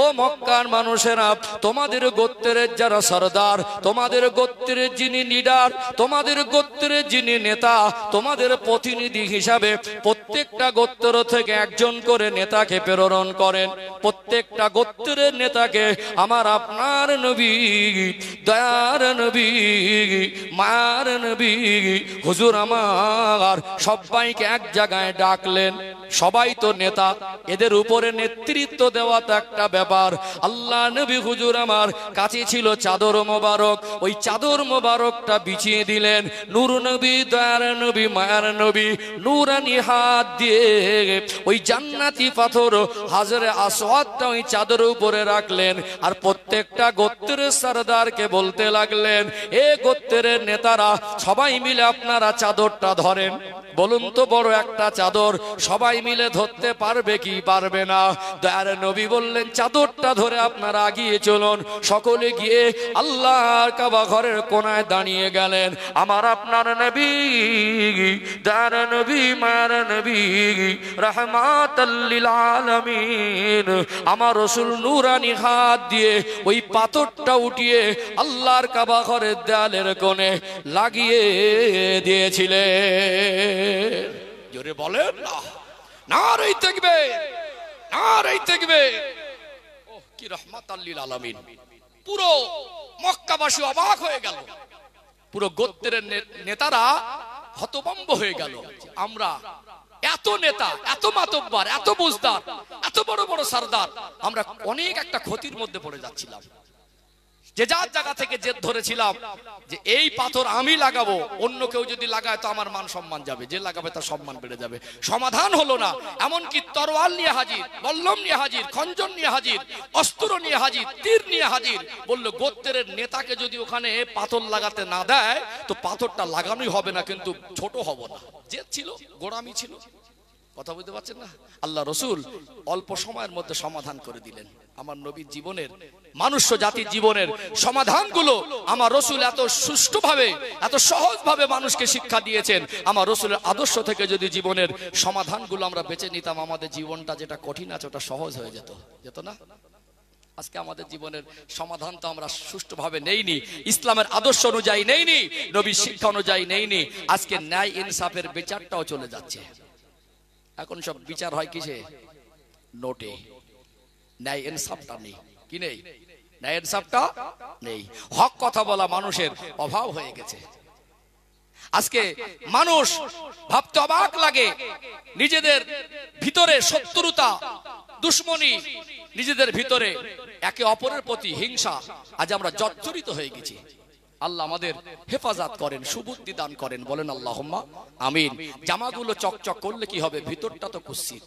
ও মক্কার মানুষেরা, তোমাদের গোত্রের যারা সরদার, তোমাদের গোত্রের যিনি লিডার, তোমাদের গোত্রের যিনি নেতা, তোমাদের প্রতিনিধি হিসাবে প্রত্যেকটা গোত্র থেকে একজন করে নেতাকে প্রেরণ করেন। প্রত্যেকটা গোত্রের নেতাকে আমার আপনার নবী, দয়ার নবী, মায়ার নবী হুজুর আমার সবাইকে এক জায়গায় ডাকলেন। সবাই তো নেতা, এদের উপরে নেতৃত্ব দেওয়া তো একটা ব্যাপার। আল্লাহ নবী হুজুর আমার কাছে ছিল চাদর মোবারক, ওই চাদর মোবারকটা বিছিয়ে দিলেন। নূর নবী, দয়ার নবী, মায়ার নবী নূরানি হাত দিয়ে ওই জান্নাতি পাথর হাজরে আসওয়াদটা ওই চাদর উপরে রাখলেন। আর প্রত্যেকটা গোত্রের সরদারকে বলতে লাগলেন, এ গোত্রের নেতারা সবাই মিলে আপনারা চাদরটা ধরেন। বলুন তো, বড় একটা চাদর সবাই মিলে ধরতে পারবে কি পারবে না? দয়ার নবী বললেন, চাদরটা ধরে আপনারা এগিয়ে চলুন। সকলে গিয়ে আল্লাহর কাবা ঘরের কোনায় দাঁড়িয়ে গেলেন। আমার আপনার নবী, দয়ার নবী, মায়ার নবী, রাহমাতাল লিল আলামিন আমার রাসূল নূরানি হাত দিয়ে ওই পাথরটা উঠিয়ে আল্লাহর কাবা ঘরের দেয়ালের কোণে লাগিয়ে দিয়েছিলেন। জোরে বলেন না, নারে তাকবীর, নারে তাকবীর। ওহ, কি রাহমাতাল লিল আলামিন! পুরো মক্কাবাসী অবাক হয়ে গেল, পুরো গোত্রের নেতারা হতভম্ব হয়ে গেল। আমরা এত নেতা, এত মাতব্বর, এত বুজদার, এত বড় বড় সরদার, আমরা অনেক একটা ক্ষতির মধ্যে পড়ে যাচ্ছিলাম। যে যার জায়গা থেকে জেদ ধরেছিলাম যে এই পাথর আমি লাগাবো, অন্য কেউ যদি লাগায় তো আমার মান সম্মান যাবে, যে লাগাবে তার সম্মান বেড়ে যাবে। সমাধান হলো না। এমনকি তরোয়াল নিয়ে হাজির, বল্লম নিয়ে হাজির, খঞ্জন নিয়ে হাজির, অস্ত্র নিয়ে হাজির, তীর নিয়ে হাজির। বললো, গোত্রের নেতাকে যদি ওখানে পাথর লাগাতে না দেয় তো পাথরটা লাগানোই হবে না, কিন্তু ছোট হব না। জেদ ছিল, গোড়ামি ছিল। কথা বুঝতে পারছেন না? আল্লাহ রসুল অল্প সময়ের মধ্যে সমাধান করে দিলেন। আমার নবীর জীবনের, মানুষ জাতির জীবনের সমাধানগুলো আমার রসুল এত সুষ্ঠুভাবে, এত সহজভাবে মানুষকে শিক্ষা দিয়েছেন। আমার রসুলের আদর্শ থেকে যদি জীবনের সমাধানগুলো আমরা বেছে নিতাম, আমাদের জীবনটা যেটা কঠিন আছে ওটা সহজ হয়ে যেত, যেত না? আজকে আমাদের জীবনের সমাধান তো আমরা সুষ্ঠুভাবে নেইনি, ইসলামের আদর্শ অনুযায়ী নেইনি, নবীর শিক্ষা অনুযায়ী নেইনি। আজকে ন্যায় ইনসাফের বিচারটাও চলে যাচ্ছে। এখন সব বিচার হয় কিসে? নোটে। ন্যায় ইনসাফটা নেই। কি নেই? ন্যায় ইনসাফটা নেই। হক কথা বলা মানুষের অভাব হয়ে গেছে। আজকে মানুষ ভাবতে অবাক লাগে, নিজেদের ভিতরে শত্রুতা, দুশ্মনী, নিজেদের ভিতরে একে অপরের প্রতি হিংসা, আজ আমরা জর্জরিত হয়ে গেছি। আল্লাহ আমাদের হেফাজত করেন, সুবুদ্ধি দান করেন, বলেন আল্লাহুম্মা আমিন। জামাগুলো চকচক করলে কি হবে? ভিতরটা তো কুৎসিত।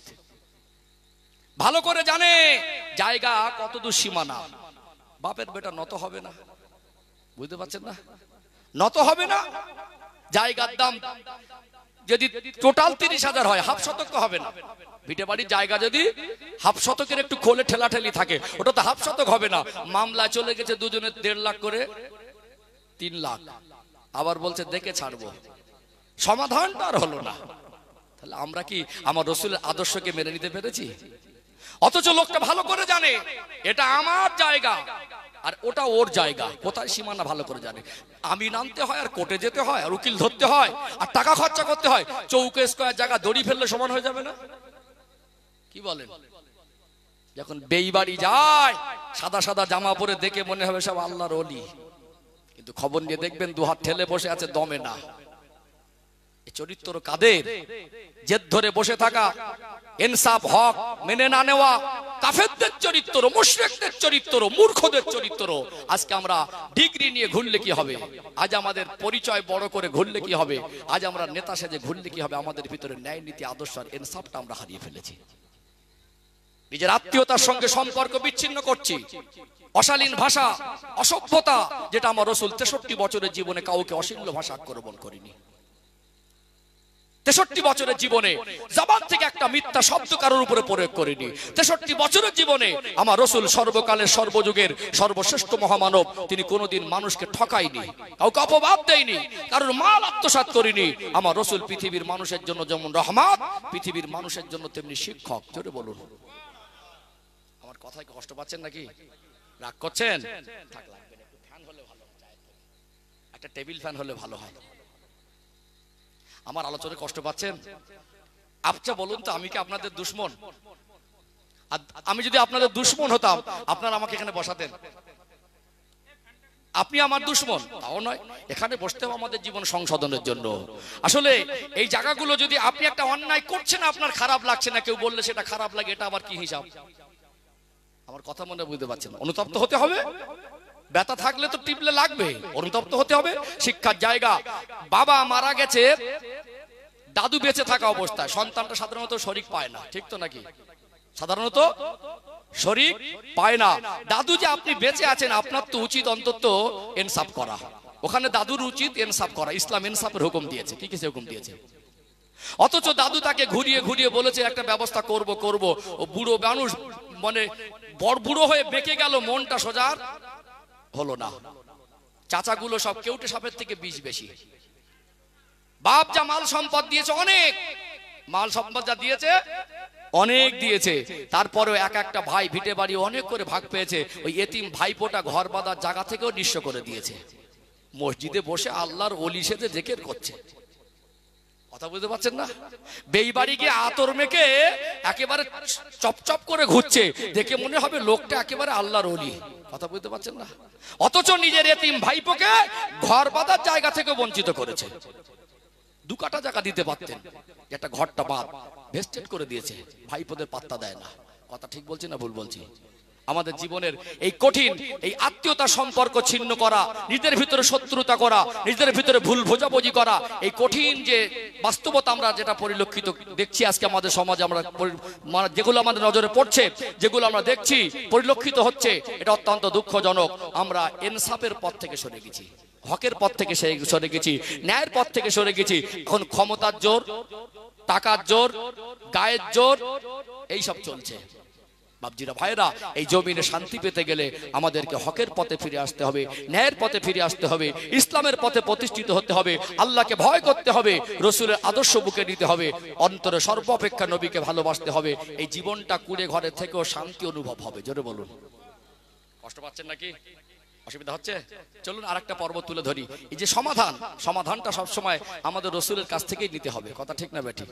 ভালো করে জানে জায়গা কতদূর সীমানা। বাপের বেটা নত হবে না, বুঝতে পারছেন না? নত হবে না। জায়গার দাম যদি টোটাল 30,000 হয়, হাফ শতক হবে না। ভিটে বাড়ির জায়গা যদি হাফ শতকের একটু খোলে ঠেলাঠেলি থাকে, ওটা তো হাফ শতক হবে না। মামলা চলে গেছে দুজনের 1.5 লাখ করে, 3 লাখ। আবার বলছে দেখে ছাড়বো, সমাধানটা আর হলো না। তাহলে আমরা কি আমার রসুলের আদর্শকে মেনে নিতে পেরেছি? অথচ লোকটা ভালো করে জানে এটা আমার জায়গা আর ওটা ওর জায়গা। কোথায় সীমানা ভালো করে জানে। আমি নামতে হয়, আর কোর্টে যেতে হয়, আর উকিল ধরতে হয়, আর টাকা খরচা করতে হয়। চৌকে স্কয়ার জায়গা দড়ি ফেললে সমান হয়ে যাবে না? কি বলেন? যখন বেইবাড়ি যায়, সাদা সাদা জামা পরে দেখে মনে হবে সব আল্লাহর ওলি, কিন্তু খবর নিয়ে দেখবেন 2 হাত ঠেলে বসে আছে, দমে না। এই চরিত্র কাদের? জেদ ধরে বসে থাকা, ইনসাফ হক মেনে না নেওয়া, কাফেরদের চরিত্র, মুশরিকদের চরিত্র, মূর্খদের চরিত্র। আজকে আমরা ডিগ্রি নিয়ে ঘুরলে কি হবে? আজ আমাদের পরিচয় বড় করে ঘুরলে কি হবে? আজ আমরা নেতা সেজে ঘুরলে কি হবে? আমাদের ভিতরে ন্যায় নীতি, আদর্শ আর ইনসাফটা আমরা হারিয়ে ফেলেছি। নিজের আত্মীয়তার সঙ্গে সম্পর্ক বিচ্ছিন্ন করছি। অশালীন ভাষা, অসভ্যতা, যেটা আমার রাসূল 63 বছরের জীবনে কাউকে অশ্লীল ভাষা আক্রমণ করেনি। 63 বছরের জীবনে জবান থেকে একটা মিথ্যা শব্দ কারোর উপরে প্রয়োগ করেনি। 63 বছরের জীবনে আমার রাসূল সর্বকালের, সর্বযুগের সর্বশ্রেষ্ঠ মহামানব, তিনি কোনোদিন মানুষকে ঠকায়নি, কাউকে অপবাদ দেয়নি, কারোর মাল আত্মসাৎ করেনি। আমার রাসূল পৃথিবীর মানুষের জন্য যেমন রহমত, পৃথিবীর মানুষের জন্য তেমনি শিক্ষক। জোরে বলুন। কথায় কষ্ট পাচ্ছেন নাকি? রাগ করছেন? থাক, লাগবে না, একটু ফ্যান হলে ভালো হয়, একটা টেবিল ফ্যান হলে ভালো হয়। আমার আলোচনায় কষ্ট পাচ্ছেন? আচ্ছা বলুন তো, আমি কি আপনাদের দুশমন? আমি যদি আপনাদের দুশমন হতাম, আপনারা আমাকে এখানে বসাতেন? আপনি আমার দুশমন তাও নয়, এখানে বসতে হবে আমাদের জীবন সংশোধনের জন্য। আসলে এই জায়গাগুলো যদি আপনি একটা অন্যায় করছেন, আপনার খারাপ লাগছে না, কেউ বললে সেটা খারাপ লাগে, এটা আবার কি হিসাব? আমার কথা মনে বুঝতে পারছেন? অনুতপ্ত হতে হবে, ব্যথা থাকলে তো টিপলে লাগবে, অনুতপ্ত হতে হবে। শিক্ষার জায়গা, বাবা মারা গেছে, দাদু বেঁচে থাকা অবস্থায় সন্তানটা সাধারণত শরীক পায় না, ঠিক তো নাকি? সাধারণত শরীক পায় না। দাদু যে আপনি বেঁচে আছেন, আপনার তো উচিত অন্তত ইনসাফ করা। ওখানে দাদুর উচিত ইনসাফ করা, ইসলাম ইনসাফের হুকুম দিয়েছে। কি কিছু হুকুম দিয়েছে? অথচ দাদু তাকে ঘুরিয়ে ঘুরিয়ে বলেছে একটা ব্যবস্থা করব করব। ও বুড়ো মানুষ, মানে বড় বুড়ো হয়ে বেঁকে গেল, মনটা সোজা হলো না। চাচাগুলো সব কেউটে সাপের থেকে বিষ বেশি। বাপ যা মাল সম্পদ দিয়েছে, অনেক মাল সম্পদ যা দিয়েছে অনেক দিয়েছে, তারপরেও এক একটা ভাই ভিটে বাড়ি অনেক করে ভাগ পেয়েছে। ওই এতিম ভাইপোটা ঘর বাঁধার জায়গা থেকেও নিঃস্ব করে দিয়েছে। মসজিদে বসে আল্লাহর ওলি সেজে জিকির করছে। কথা বুঝতে পারছেন না? বেইবাড়ি গিয়ে আতর মেখে একেবারে চপচপ করে ঘুরছে, দেখে মনে হবে লোকটা একেবারে আল্লাহর ওলি। কথা বুঝতে পারছেন না? অথচ নিজের এতিম ভাইপোকে ঘর বাঁধার জায়গা থেকে বঞ্চিত করেছে। দু কাটা জায়গা দিতে পারতেন, একটা ঘরটা বাদ ভেস্টেড করে দিয়েছে। ভাইপোদের পাত্তা দেয় না। কথা ঠিক বলছি না ভুল বলছি? আমাদের জীবনের এই কঠিন এই আত্মীয়তা সম্পর্ক ছিন্ন করা, নিজেদের ভিতরে শত্রুতা করা, নিজেদের ভিতরে ভুল বোঝাবুঝি করা, এই কঠিন যে বাস্তবতা আমরা যেটা পরিলক্ষিত দেখছি আজকে আমাদের সমাজে, আমরা যেগুলো আমাদের নজরে পড়ছে, যেগুলো আমরা দেখছি পরিলক্ষিত হচ্ছে, এটা অত্যন্ত দুঃখজনক। আমরা ইনসাফের পথ থেকে সরে গেছি, হকের পথ থেকে সরে গেছি, ন্যায়ের পথ থেকে সরে গেছি। এখন ক্ষমতার জোর, টাকার জোর, গায়ের জোর, এইসব চলছে। বাপজিরা ভাইরা, এই জমিনে শান্তি পেতে গেলে আমাদেরকে হকের পথে ফিরে আসতে হবে, ন্যায়ের পথে ফিরে আসতে হবে, ইসলামের পথে প্রতিষ্ঠিত হতে হবে, আল্লাহকে ভয় করতে হবে, রসুলের আদর্শ বুকে নিতে হবে, অন্তরে সর্বাপেক্ষা নবীকে ভালোবাসতে হবে। এই জীবনটা কুড়ে ঘরে থেকেও শান্তি অনুভব হবে। জোরে বলুন। কষ্ট পাচ্ছেন নাকি? অসুবিধা হচ্ছে? চলুন আরেকটা পর্ব তুলে ধরি। এই যে সমাধানটা সবসময় আমাদের রসুলের কাছ থেকেই নিতে হবে। কথা ঠিক না বেঠিক?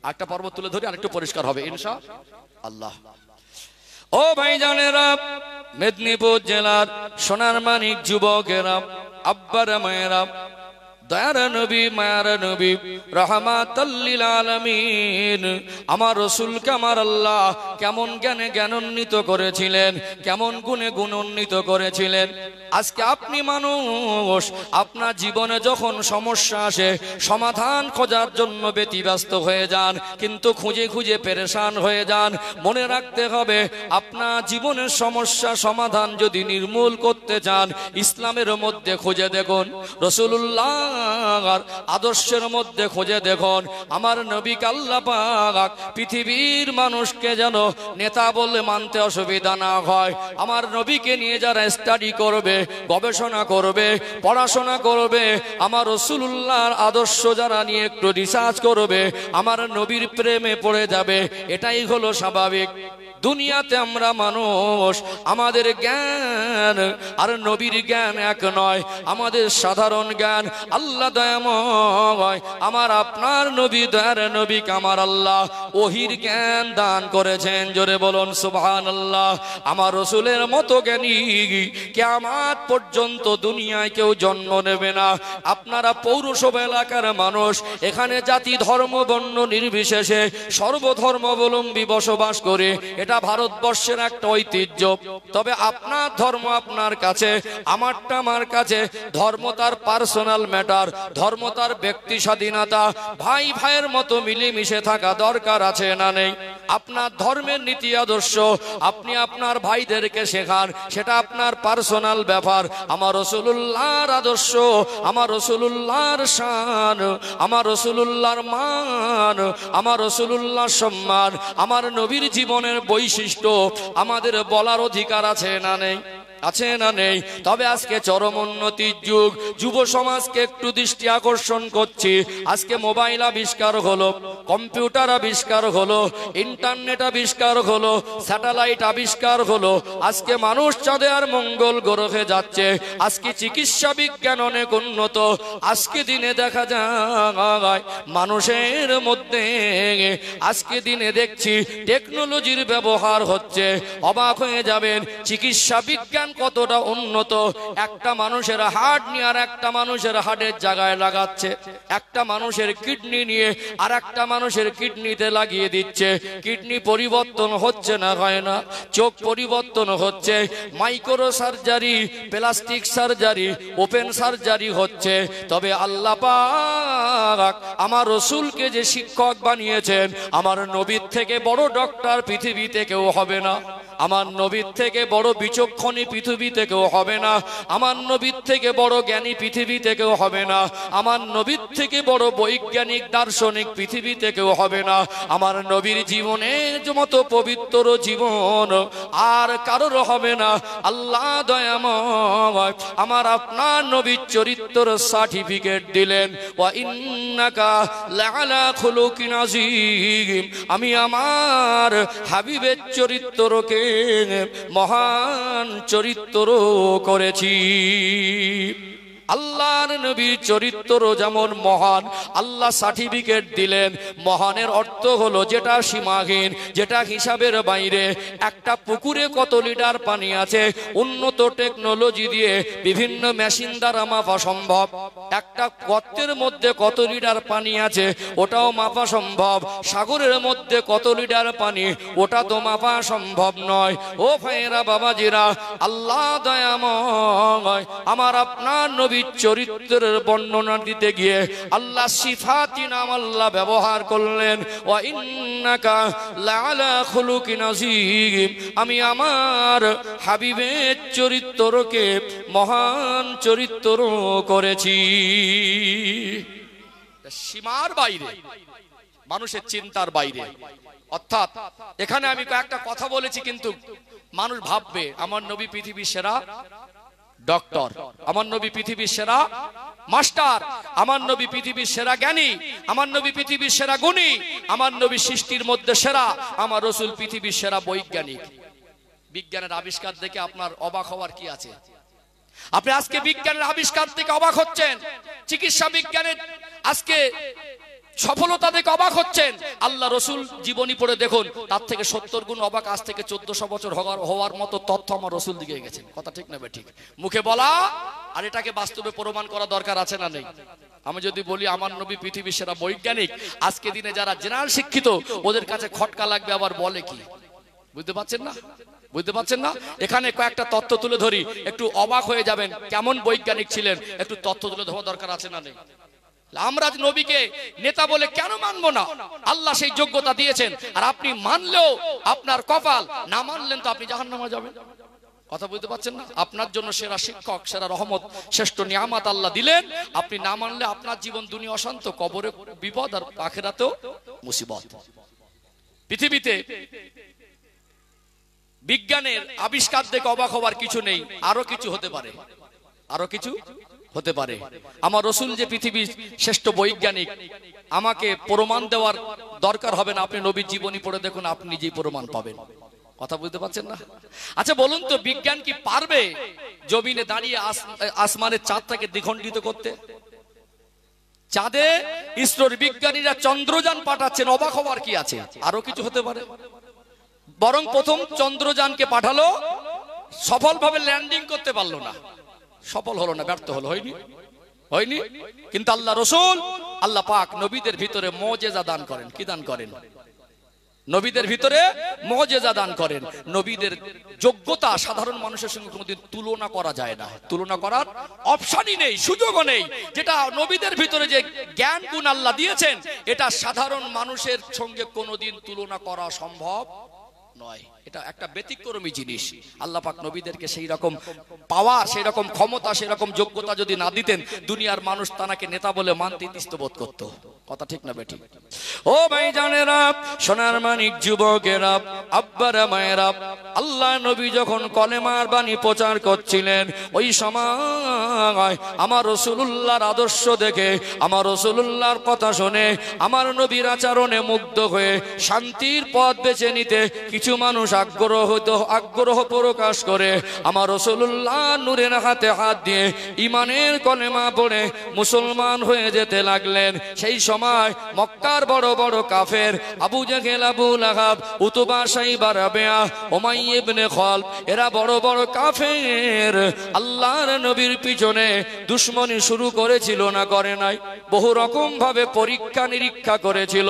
আরেকটা পর্ব তুলে ধরি, আরেকটু পরিষ্কার হবে ইনশাআল্লাহ। ও ভাইজানেরা, মেদিনীপুর জেলার সোনার মানিক যুবকেরা, আব্বারা মায়েরা, দয়ার নবী মায়ার নবী রাহমাতাল লিল আলামিন, আমার রাসূলকে আমার আল্লাহ কেমন জ্ঞানে জ্ঞানান্বিত করেছিলেন, কেমন গুণে গুণান্বিত করেছিলেন। আজকে আপনি মানুষ, আপনার জীবনে যখন সমস্যা আসে, সমাধান খোঁজার জন্য ব্যতিব্যস্ত হয়ে যান, কিন্তু খুঁজে খুঁজে পেরেশান হয়ে যান। মনে রাখতে হবে, আপনার জীবনের সমস্যা সমাধান যদি নির্মূল করতে চান, ইসলামের মধ্যে খুঁজে দেখুন, রাসূলুল্লাহ আদর্শের মধ্যে খুঁজে দেখুন। আমার নবীকে আল্লাহ পাক পৃথিবীর মানুষকে যেন নেতা বলে মানতে অসুবিধা না হয়, আমার নবীকে নিয়ে যারা স্টাডি করবে, গবেষণা করবে, পড়াশোনা করবে, আমার রাসূলুল্লাহর আদর্শ যারা নিয়ে একটু রিসার্চ করবে, আমার নবীর প্রেমে পড়ে যাবে। এটাই হলো স্বাভাবিক। দুনিয়াতে আমরা মানুষ, আমাদের জ্ঞান আর নবীর জ্ঞান এক নয়। আমাদের সাধারণ জ্ঞান, আল্লাহ দয়াময় আমার আপনার নবী, দয়ার নবীকে আমার আল্লাহ ওহির জ্ঞান দান করেছেন। জোরে বলুন সুবহানাল্লাহ। আমার রাসূলের মতো জ্ঞানী কিয়ামত পর্যন্ত দুনিয়ায় কেউ জন্ম নেবে না। আপনারা পৌরসভা এলাকার মানুষ, এখানে জাতি ধর্ম বর্ণ নির্বিশেষে সর্বধর্মাবলম্বী বসবাস করে, এটা ভারতবর্ষের একটা ঐতিহ্য। তবে আপনার ধর্ম আপনার কাছে, আমারটা আমার কাছে। ধর্ম তার পার্সোনাল ম্যাটার, ধর্ম তার ব্যক্তি স্বাধীনতা। ভাই ভাইয়ের মতো মিলেমিশে থাকা দরকার আছে না নেই? আপনার ধর্মের নীতি আদর্শ আপনি আপনার ভাইদেরকে শেখান, সেটা আপনার পার্সোনাল ব্যাপার। আমার রাসূলুল্লাহর আদর্শ, আমার রাসূলুল্লাহর শান, আমার রাসূলুল্লাহর মান, আমার রাসূলুল্লাহর সম্মান, আমার নবীর জীবনের বৈশিষ্ট্য আমাদের বলার অধিকার আছে না নেই? আছে না নেই? তবে আজকে চরম উন্নতির যুগ, যুব সমাজকে একটু দৃষ্টি আকর্ষণ করছি। আজকে মোবাইল আবিষ্কার হলো, কম্পিউটার আবিষ্কার হলো, ইন্টারনেট আবিষ্কার হলো, স্যাটেলাইট আবিষ্কার হলো। আজকে মানুষ চাঁদে আর মঙ্গল গ্রহে যাচ্ছে। আজকে চিকিৎসা বিজ্ঞান অনেক উন্নত। আজকে দিনে দেখা যায় মানুষের মধ্যে, আজকে দিনে দেখছি টেকনোলজির ব্যবহার হচ্ছে। অবাক হয়ে যাবেন চিকিৎসা বিজ্ঞান কতটা উন্নত। একটা মানুষের হার্ট নিয়ে আর একটা মানুষের হার্টের জায়গায় লাগাচ্ছে, একটা মানুষের কিডনি নিয়ে আর একটা মানুষের কিডনিতে লাগিয়ে দিচ্ছে। কিডনি পরিবর্তন হচ্ছে না, হয় না? চোখ পরিবর্তন হচ্ছে, micro surgery, plastic surgery, open surgery হচ্ছে। তবে আল্লাহ পাক আমার রসুলকে যে শিক্ষক বানিয়েছেন, আমার নবীর থেকে বড় ডক্টর পৃথিবীতে কেউ হবে না, আমার নবীর থেকে বড় বিচক্ষণী পৃথিবীতে কেউ হবে না, আমার নবীর থেকে বড় জ্ঞানী পৃথিবীতে কেউ হবে না, আমার নবীর থেকে বড় বৈজ্ঞানিক দার্শনিক পৃথিবীতে কেউ হবে না। আমার নবীর জীবনের মতো পবিত্র জীবন আর কারোর হবে না। আল্লাহ দয়াময় আমার আপনার নবীর চরিত্র সার্টিফিকেট দিলেন, ওয়া ইন্নাকা লাআলা খুলুকিন আযীম। আমি আমার হাবিবের চরিত্রকে মহান চরিত্র করেছি। আল্লাহর নবীর চরিত্র যেমন মহান, আল্লাহ সার্টিফিকেট দিলেন। মহানের অর্থ হলো যেটা সীমাহীন, যেটা হিসাবের বাইরে। একটা পুকুরে কত লিটার পানি আছে উন্নত টেকনোলজি দিয়ে বিভিন্ন মেশিন দ্বারা মাপা সম্ভব। একটা গর্তের মধ্যে কত লিটার পানি আছে ওটাও মাপা সম্ভব। সাগরের মধ্যে কত লিটার পানি ওটা তো মাপা সম্ভব নয়। ও ভাইয়েরা, বাবাজিরা, আল্লাহ দয়াময় আমার আপনার নবী চরিত্রের বর্ণনা দিতে গিয়ে আল্লাহ সিফাতি নাম আল্লাহ ব্যবহার করলেন, ওয়া ইন্নাকা লাআলা খুলুকিন আযীম। আমি আমার হাবিবের চরিত্রকে মহান চরিত্র করেছি। সীমার বাইরে, মানুষের চিন্তার বাইরে। অর্থাৎ এখানে আমি কয়েকটা কথা বলেছি, কিন্তু মানুষ ভাববে আমার নবী পৃথিবীর সেরা ডক্টর, আমার নবী পৃথিবীর সেরা মাস্টার, আমার নবী পৃথিবীর সেরা জ্ঞানী, আমার নবী পৃথিবীর সেরা গুণী, আমার নবী সৃষ্টির মধ্যে সেরা, আমার রসুল পৃথিবীর সেরা বৈজ্ঞানিক। বিজ্ঞানের আবিষ্কার দেখে আপনার অবাক হওয়ার কি আছে? আপনি আজকে বিজ্ঞানের আবিষ্কার থেকে অবাক হচ্ছেন, চিকিৎসা বিজ্ঞানের আজকে সফলতা দেখে অবাক হচ্ছেন। আল্লাহ রসুল জীবনী পড়ে দেখুন, তার থেকে 70 গুণ অবাক আজ থেকে 1400 বছর হওয়ার মতো তথ্য আমার রসুল দিকে গেছেন। কথা ঠিক না ঠিক? মুখে বলা আর এটাকে বাস্তবে প্রমাণ করা দরকার আছে না নেই? আমি যদি বলি আমার নবী পৃথিবীর সেরা বৈজ্ঞানিক, আজকে দিনে যারা জেনারেল শিক্ষিত ওদের কাছে খটকা লাগবে, আবার বলে কি? বুঝতে পারছেন না? বুঝতে পারছেন না? এখানে কয়েকটা তথ্য তুলে ধরি, একটু অবাক হয়ে যাবেন কেমন বৈজ্ঞানিক ছিলেন। একটু তথ্য তুলে ধরা দরকার আছে না নেই? আমরা নবীকে নেতা বলে কেন মানবো না? আল্লাহ সেই যোগ্যতা দিয়েছেন, আর আপনি মানলেও আপনার কপাল, না মানলেন তো আপনি জাহান্নামে যাবেন। কথা বুঝতে পারছেন না? আপনার জন্য সেরা শিক্ষক, সেরা রহমত, শ্রেষ্ঠ নিয়ামত আল্লাহ দিলেন। আপনি না মানলে আপনার জীবন দুনিয়া অশান্ত, কবরে বিপদ, আর আখিরাতেও মুসিবত। পৃথিবীতে বিজ্ঞানের আবিষ্কার দেখে অবাক হওয়ার কিছু নেই, আরো কিছু হতে পারে, আরো কিছু হতে পারে। আমার রসুল যে পৃথিবীর শ্রেষ্ঠ বৈজ্ঞানিক, আমাকে প্রমাণ দেওয়ার দরকার হবে না। আপনি নবীর জীবনী পড়ে দেখুন, আপনি নিজেই প্রমাণ পাবেন। কথা বুঝতে পারছেন না? আচ্ছা বলুন তো, বিজ্ঞান কি পারবে জমিনে দাঁড়িয়ে আসমানের চাঁদটাকে দ্বিখণ্ডিত করতে? চাঁদে ইসরোর বিজ্ঞানীরা চন্দ্রযান পাঠাচ্ছেন, অবাক হওয়ার কি আছে? আরো কিছু হতে পারে। বরং প্রথম চন্দ্রযানকে পাঠালো, সফলভাবে ল্যান্ডিং করতে পারলো না, সফল হলো না, ব্যর্থ হলো, হয়নি হয়নি। কিন্তু আল্লাহ রসুল, আল্লাহ পাক নবীদের ভিতরে মুজিজা দান করেন। কি দান করেন? নবীদের ভিতরে মুজিজা দান করেন। নবীদের যোগ্যতা সাধারণ মানুষের সঙ্গে কোনোদিন তুলনা করা যায় না, তুলনা করার অপশনই নেই, সুযোগও নেই। যেটা নবীদের ভিতরে যে জ্ঞান গুণ আল্লাহ দিয়েছেন, এটা সাধারণ মানুষের সঙ্গে কোনোদিন তুলনা করা সম্ভব নয়। এটা একটা ব্যতিক্রমী জিনিস। আল্লাহ পাক নবীদেরকে সেই রকম পাওয়ার, সেই রকম ক্ষমতা, সেই রকম যোগ্যতা যদি না দিতেন, দুনিয়ার মানুষ তানাকে নেতা বলে মানতে ইতস্তত বোধ করত। কথা ঠিক না বেঠিক? ও ভাইজানেরা, সোনার মানিক যুবকেরা, আব্বারা মায়েরা, আল্লাহ নবী যখন কলেমার বাণী প্রচার করছিলেন, ওই সময় আমার রাসূলুল্লাহর আদর্শ দেখে, আমার রাসূলুল্লাহর কথা শুনে, আমার নবীর আচরণে মুগ্ধ হয়ে শান্তির পথ বেছে নিতে কিছু মানুষ আগ্রহ প্রকাশ করে আমার রাসূলুল্লাহ নূরের হাতে হাত দিয়ে ঈমানের কলেমা পড়ে মুসলমান হয়ে যেতে লাগলেন। সেই সময় মক্কার বড় বড় কাফের আবু জাহেল, আবু লাহাব, উতবা, শাইবা, রাবিয়া, উমাইয়া ইবনে খালদ, এরা বড় বড় কাফের আল্লাহর নবীর পিছনে দুশমনি শুরু করেছিল না করে নাই? বহু রকম ভাবে পরীক্ষা নিরীক্ষা করেছিল,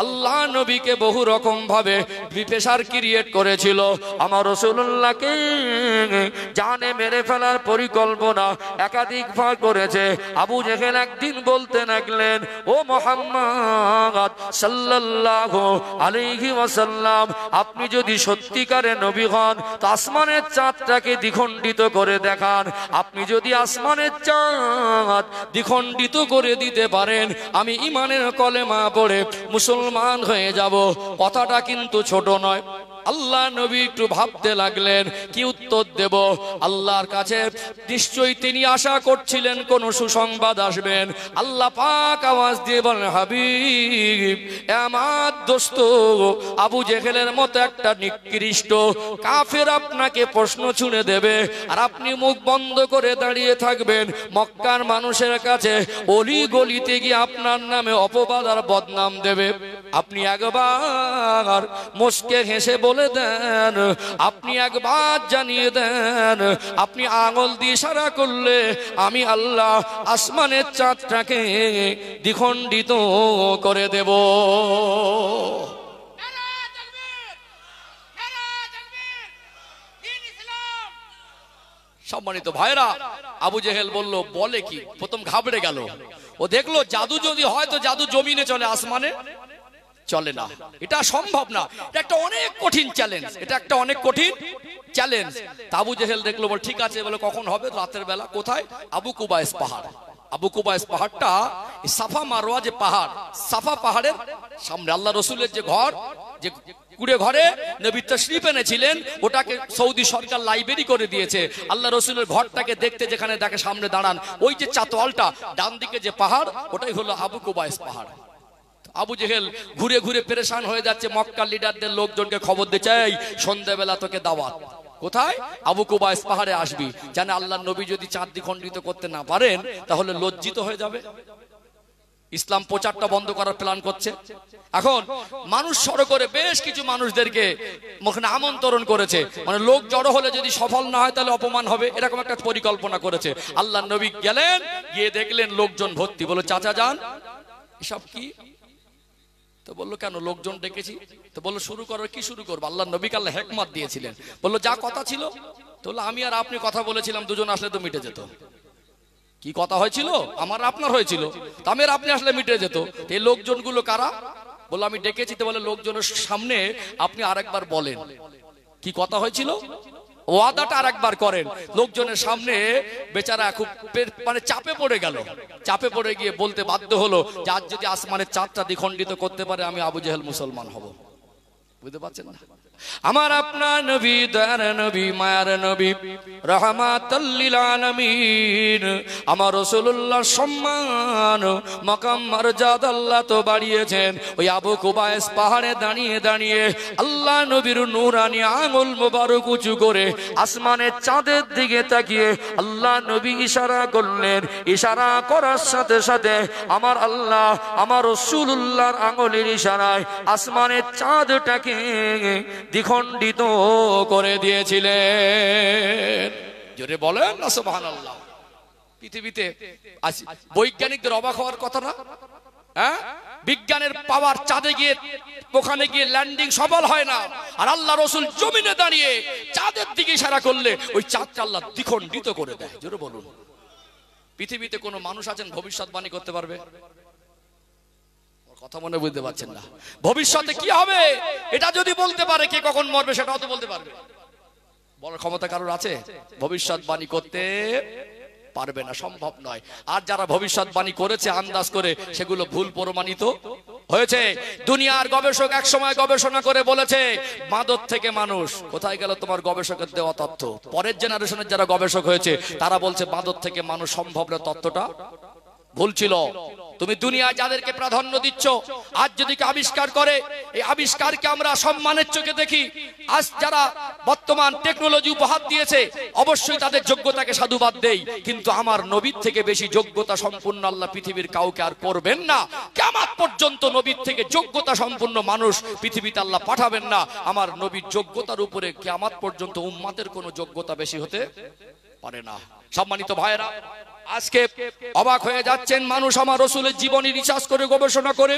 আল্লাহ নবীকে বহু রকম ভাবে প্রেসার ক্রিয়েট করেছিল। আমার রাসূলুল্লাহকে জানে মেরে ফেলার পরিকল্পনা একাধিকবার করেছে। আবু জাহেল একদিন বলতে লাগলেন, ও মুহাম্মদ সাল্লাল্লাহু আলাইহি ওয়াসাল্লাম, আপনি যদি সত্যিকারে নবী হন তো আসমানের চাঁদটাকে দ্বিখণ্ডিত করে দেখান। আপনি যদি আসমানের চাঁদ দ্বিখণ্ডিত করে দিতে পারেন, আমি ঈমানের কলেমা পড়ে মুসলমান হয়ে যাব। কথাটা কিন্তু ছোট নয়। আল্লাহ নবী একটু ভাবতে লাগলেন কি উত্তর দেব। আল্লাহর কাছে নিশ্চয়ই তিনি আশা করছিলেন কোন সুসংবাদ আসবেন। আল্লাহ পাক আওয়াজ দিয়ে বলেন, হাবিব, আমার দোস্ত আবু জেহেলের মতো একটা নিকৃষ্ট কাফের আপনাকে প্রশ্ন ছুঁড়ে দেবে, আর আপনি মুখ বন্ধ করে দাঁড়িয়ে থাকবেন। মক্কার মানুষের কাছে অলি গলিতে গিয়ে আপনার নামে অপবাদ আর বদনাম দেবে। আপনি একবার মুস্কে হেসে বলে দেন, আপনি একবার জানিয়ে দেন, আপনি আঙুল দিয়ে ইশারা করলে আমি আল্লাহ আসমানের চাঁদটাকে দ্বিখণ্ডিত করে দেব। সম্মানিত ভাইরা, আবু জেহেল বলল, বলে কি? প্রথম ঘাবড়ে গেল। ও দেখলো জাদু যদি হয় তো জাদু জমিনে চলে, আসমানে চলে না। এটা সম্ভব না, এটা একটা অনেক কঠিন চ্যালেঞ্জ, এটা একটা অনেক কঠিন চ্যালেঞ্জ। আবু জেহেল দেখলো, বল ঠিক আছে, বলে কখন হবে? রাতের বেলা। কোথায়? আবু কুবাইস পাহাড়। আবু কুবাইস পাহাড়টা সাফা মারওয়া যে পাহাড়, সাফা পাহাড়ের সামনে আল্লাহ রসুলের যে ঘর, যে কুড়ে ঘরে নবী তাশরীফ এনেছিলেন, ওটাকে সৌদি সরকার লাইব্রেরি করে দিয়েছে। আল্লাহ রসুলের ঘরটাকে দেখতে যেখানে দেখে সামনে দাঁড়ান, ওই যে চাতওয়ালটা ডান দিকে যে পাহাড়, ওটাই হলো আবু কুবাইস পাহাড়। আবু জেহেল ঘুরে ঘুরে পেরেশান হয়ে যাচ্ছে, মক্কার লিডারদের লোকজনকে খবর দিচ্ছে, এই সন্ধ্যাবেলা তোকে দাওয়াত। কোথায়? আবু কুবাইস পাহাড়ে আসবি। জানে আল্লাহ নবী যদি চাঁদ দ্বিখণ্ডিত করতে না পারেন তাহলে লজ্জিত হয়ে যাবে। ইসলাম প্রচারটা বন্ধ করার প্ল্যান করছে। এখন মানুষ সড়ো করে বেশ কিছু মানুষদেরকে ওখানে আমন্ত্রণ করেছে, মানে লোক জড়ো হলে যদি সফল না হয় তাহলে অপমান হবে, এরকম একটা পরিকল্পনা করেছে। আল্লাহ নবী গেলেন, গিয়ে দেখলেন লোকজন ভর্তি। বলো, চাচা যান, এসব কি? তো বললো, কেন? লোকজন ডেকেছি। তো বললো, শুরু করো। কি শুরু করবো? আল্লাহ নবীকে আল্লাহ হিকমত দিয়েছিলেন। বললো, যা কথা ছিল। তো বললো, আমি আর আপনি কথা বলেছিলাম, দুজন আসলে তো মিটে যেত। কি কথা হয়েছিল? আমার আপনার হয়েছিল, আমি আর আপনি আসলে মিটে যেত। এই লোকজনগুলো কারা? বললো, আমি ডেকেছি। তো বলে, লোকজনের সামনে আপনি আরেকবার বলেন কি কথা হয়েছিল, ওয়াদাটা আরেকবার করেন। লোকজনের সামনে বেচারা খুব মানে চাপে পড়ে গেল। চাপে পড়ে গিয়ে বলতে বাধ্য হলো যে আজ যদি আসমানের চাঁদটা দ্বিখণ্ডিত করতে পারে আমি আবু জেহেল মুসলমান হব। বুঝতে পারছেন না? আমার আপনার নবী, দয়ার নবী, মায়ার নবী, রাহমাতাল লিল আলামিন, আমার রাসূলুল্লাহর সম্মান মাকাম মর্যাদা আল্লাহ তো বাড়িয়েছেন। ওই আবু কুবাইস পাহাড়ে দাঁড়িয়ে দাঁড়িয়ে আল্লাহ নবীর নূরানি আঙুল মোবারক উঁচু করে আসমানের চাঁদের দিকে তাকিয়ে আল্লাহ নবী ইশারা করলেন। ইশারা করার সাথে সাথে আমার আল্লাহ আমার রাসূলুল্লাহর আঙুলের ইশারায় আসমানের চাঁদটাকে দ্বিখণ্ডিত করে দিয়েছিলেন। জোরে বলেন না সুবহানাল্লাহ। পৃথিবীতে বৈজ্ঞানিকদের অবাক হওয়ার কথা না? হ্যাঁ, বিজ্ঞানের পাওয়ার চাঁদে গিয়ে ওখানে গিয়ে ল্যান্ডিং সফল হয় না, আর আল্লাহ রসুল জমিনে দাঁড়িয়ে চাঁদের দিকে ইশারা করলে ওই চাঁদটা আল্লাহ দ্বিখণ্ডিত করে দেয়। জোরে বলুন। পৃথিবীতে কোনো মানুষ আছেন ভবিষ্যৎবাণী করতে পারবে? কথা মনে বুঝতে পারছেন না? ভবিষ্যতে কি হবে এটা যদি বলতে পারে, কে কখন মরবে সেটাও তো বলতে পারবে। বলার ক্ষমতা কারোর আছে ভবিষ্যৎবাণী করতে? পারবে না, সম্ভব নয়। আর যারা ভবিষ্যৎবাণী করেছে আন্দাজ করে, সেগুলো ভুল প্রমাণিত হয়েছে। দুনিয়ার গবেষক এক সময় গবেষণা করে বলেছে মাদক থেকে মানুষ। কোথায় গেল তোমার গবেষকের দেওয়া তথ্য? পরের জেনারেশনের যারা গবেষক হয়েছে তারা বলছে মাদক থেকে মানুষ সম্ভব না, তথ্যটা ভুল ছিল। তুমি দুনিয়ায় যাদেরকে প্রাধান্য দিচ্ছ, আজ যদি আবিষ্কার করে, এই আবিষ্কারকে আমরা সম্মানের চোখে দেখি। আজ যারা বর্তমান টেকনোলজি উপহার দিয়েছে, অবশ্যই তাদের যোগ্যতাকে সাধুবাদ দেই, কিন্তু আমার নবীর থেকে বেশি যোগ্যতা সম্পূর্ণ আল্লাহ পৃথিবীর কাউকে আর করবেন না। কিয়ামত পর্যন্ত নবীর থেকে যোগ্যতা সম্পূর্ণ মানুষ পৃথিবীতে আল্লাহ পাঠাবেন না। আমার নবীর যোগ্যতার উপরে কিয়ামত পর্যন্ত উম্মতের কোনো যোগ্যতা বেশি হতে পারে না। সম্মানিত ভাইরা, আজকে অবাক হয়ে যাচ্ছেন মানুষ আমার রসুলের জীবনী রিসার্চ করে গবেষণা করে,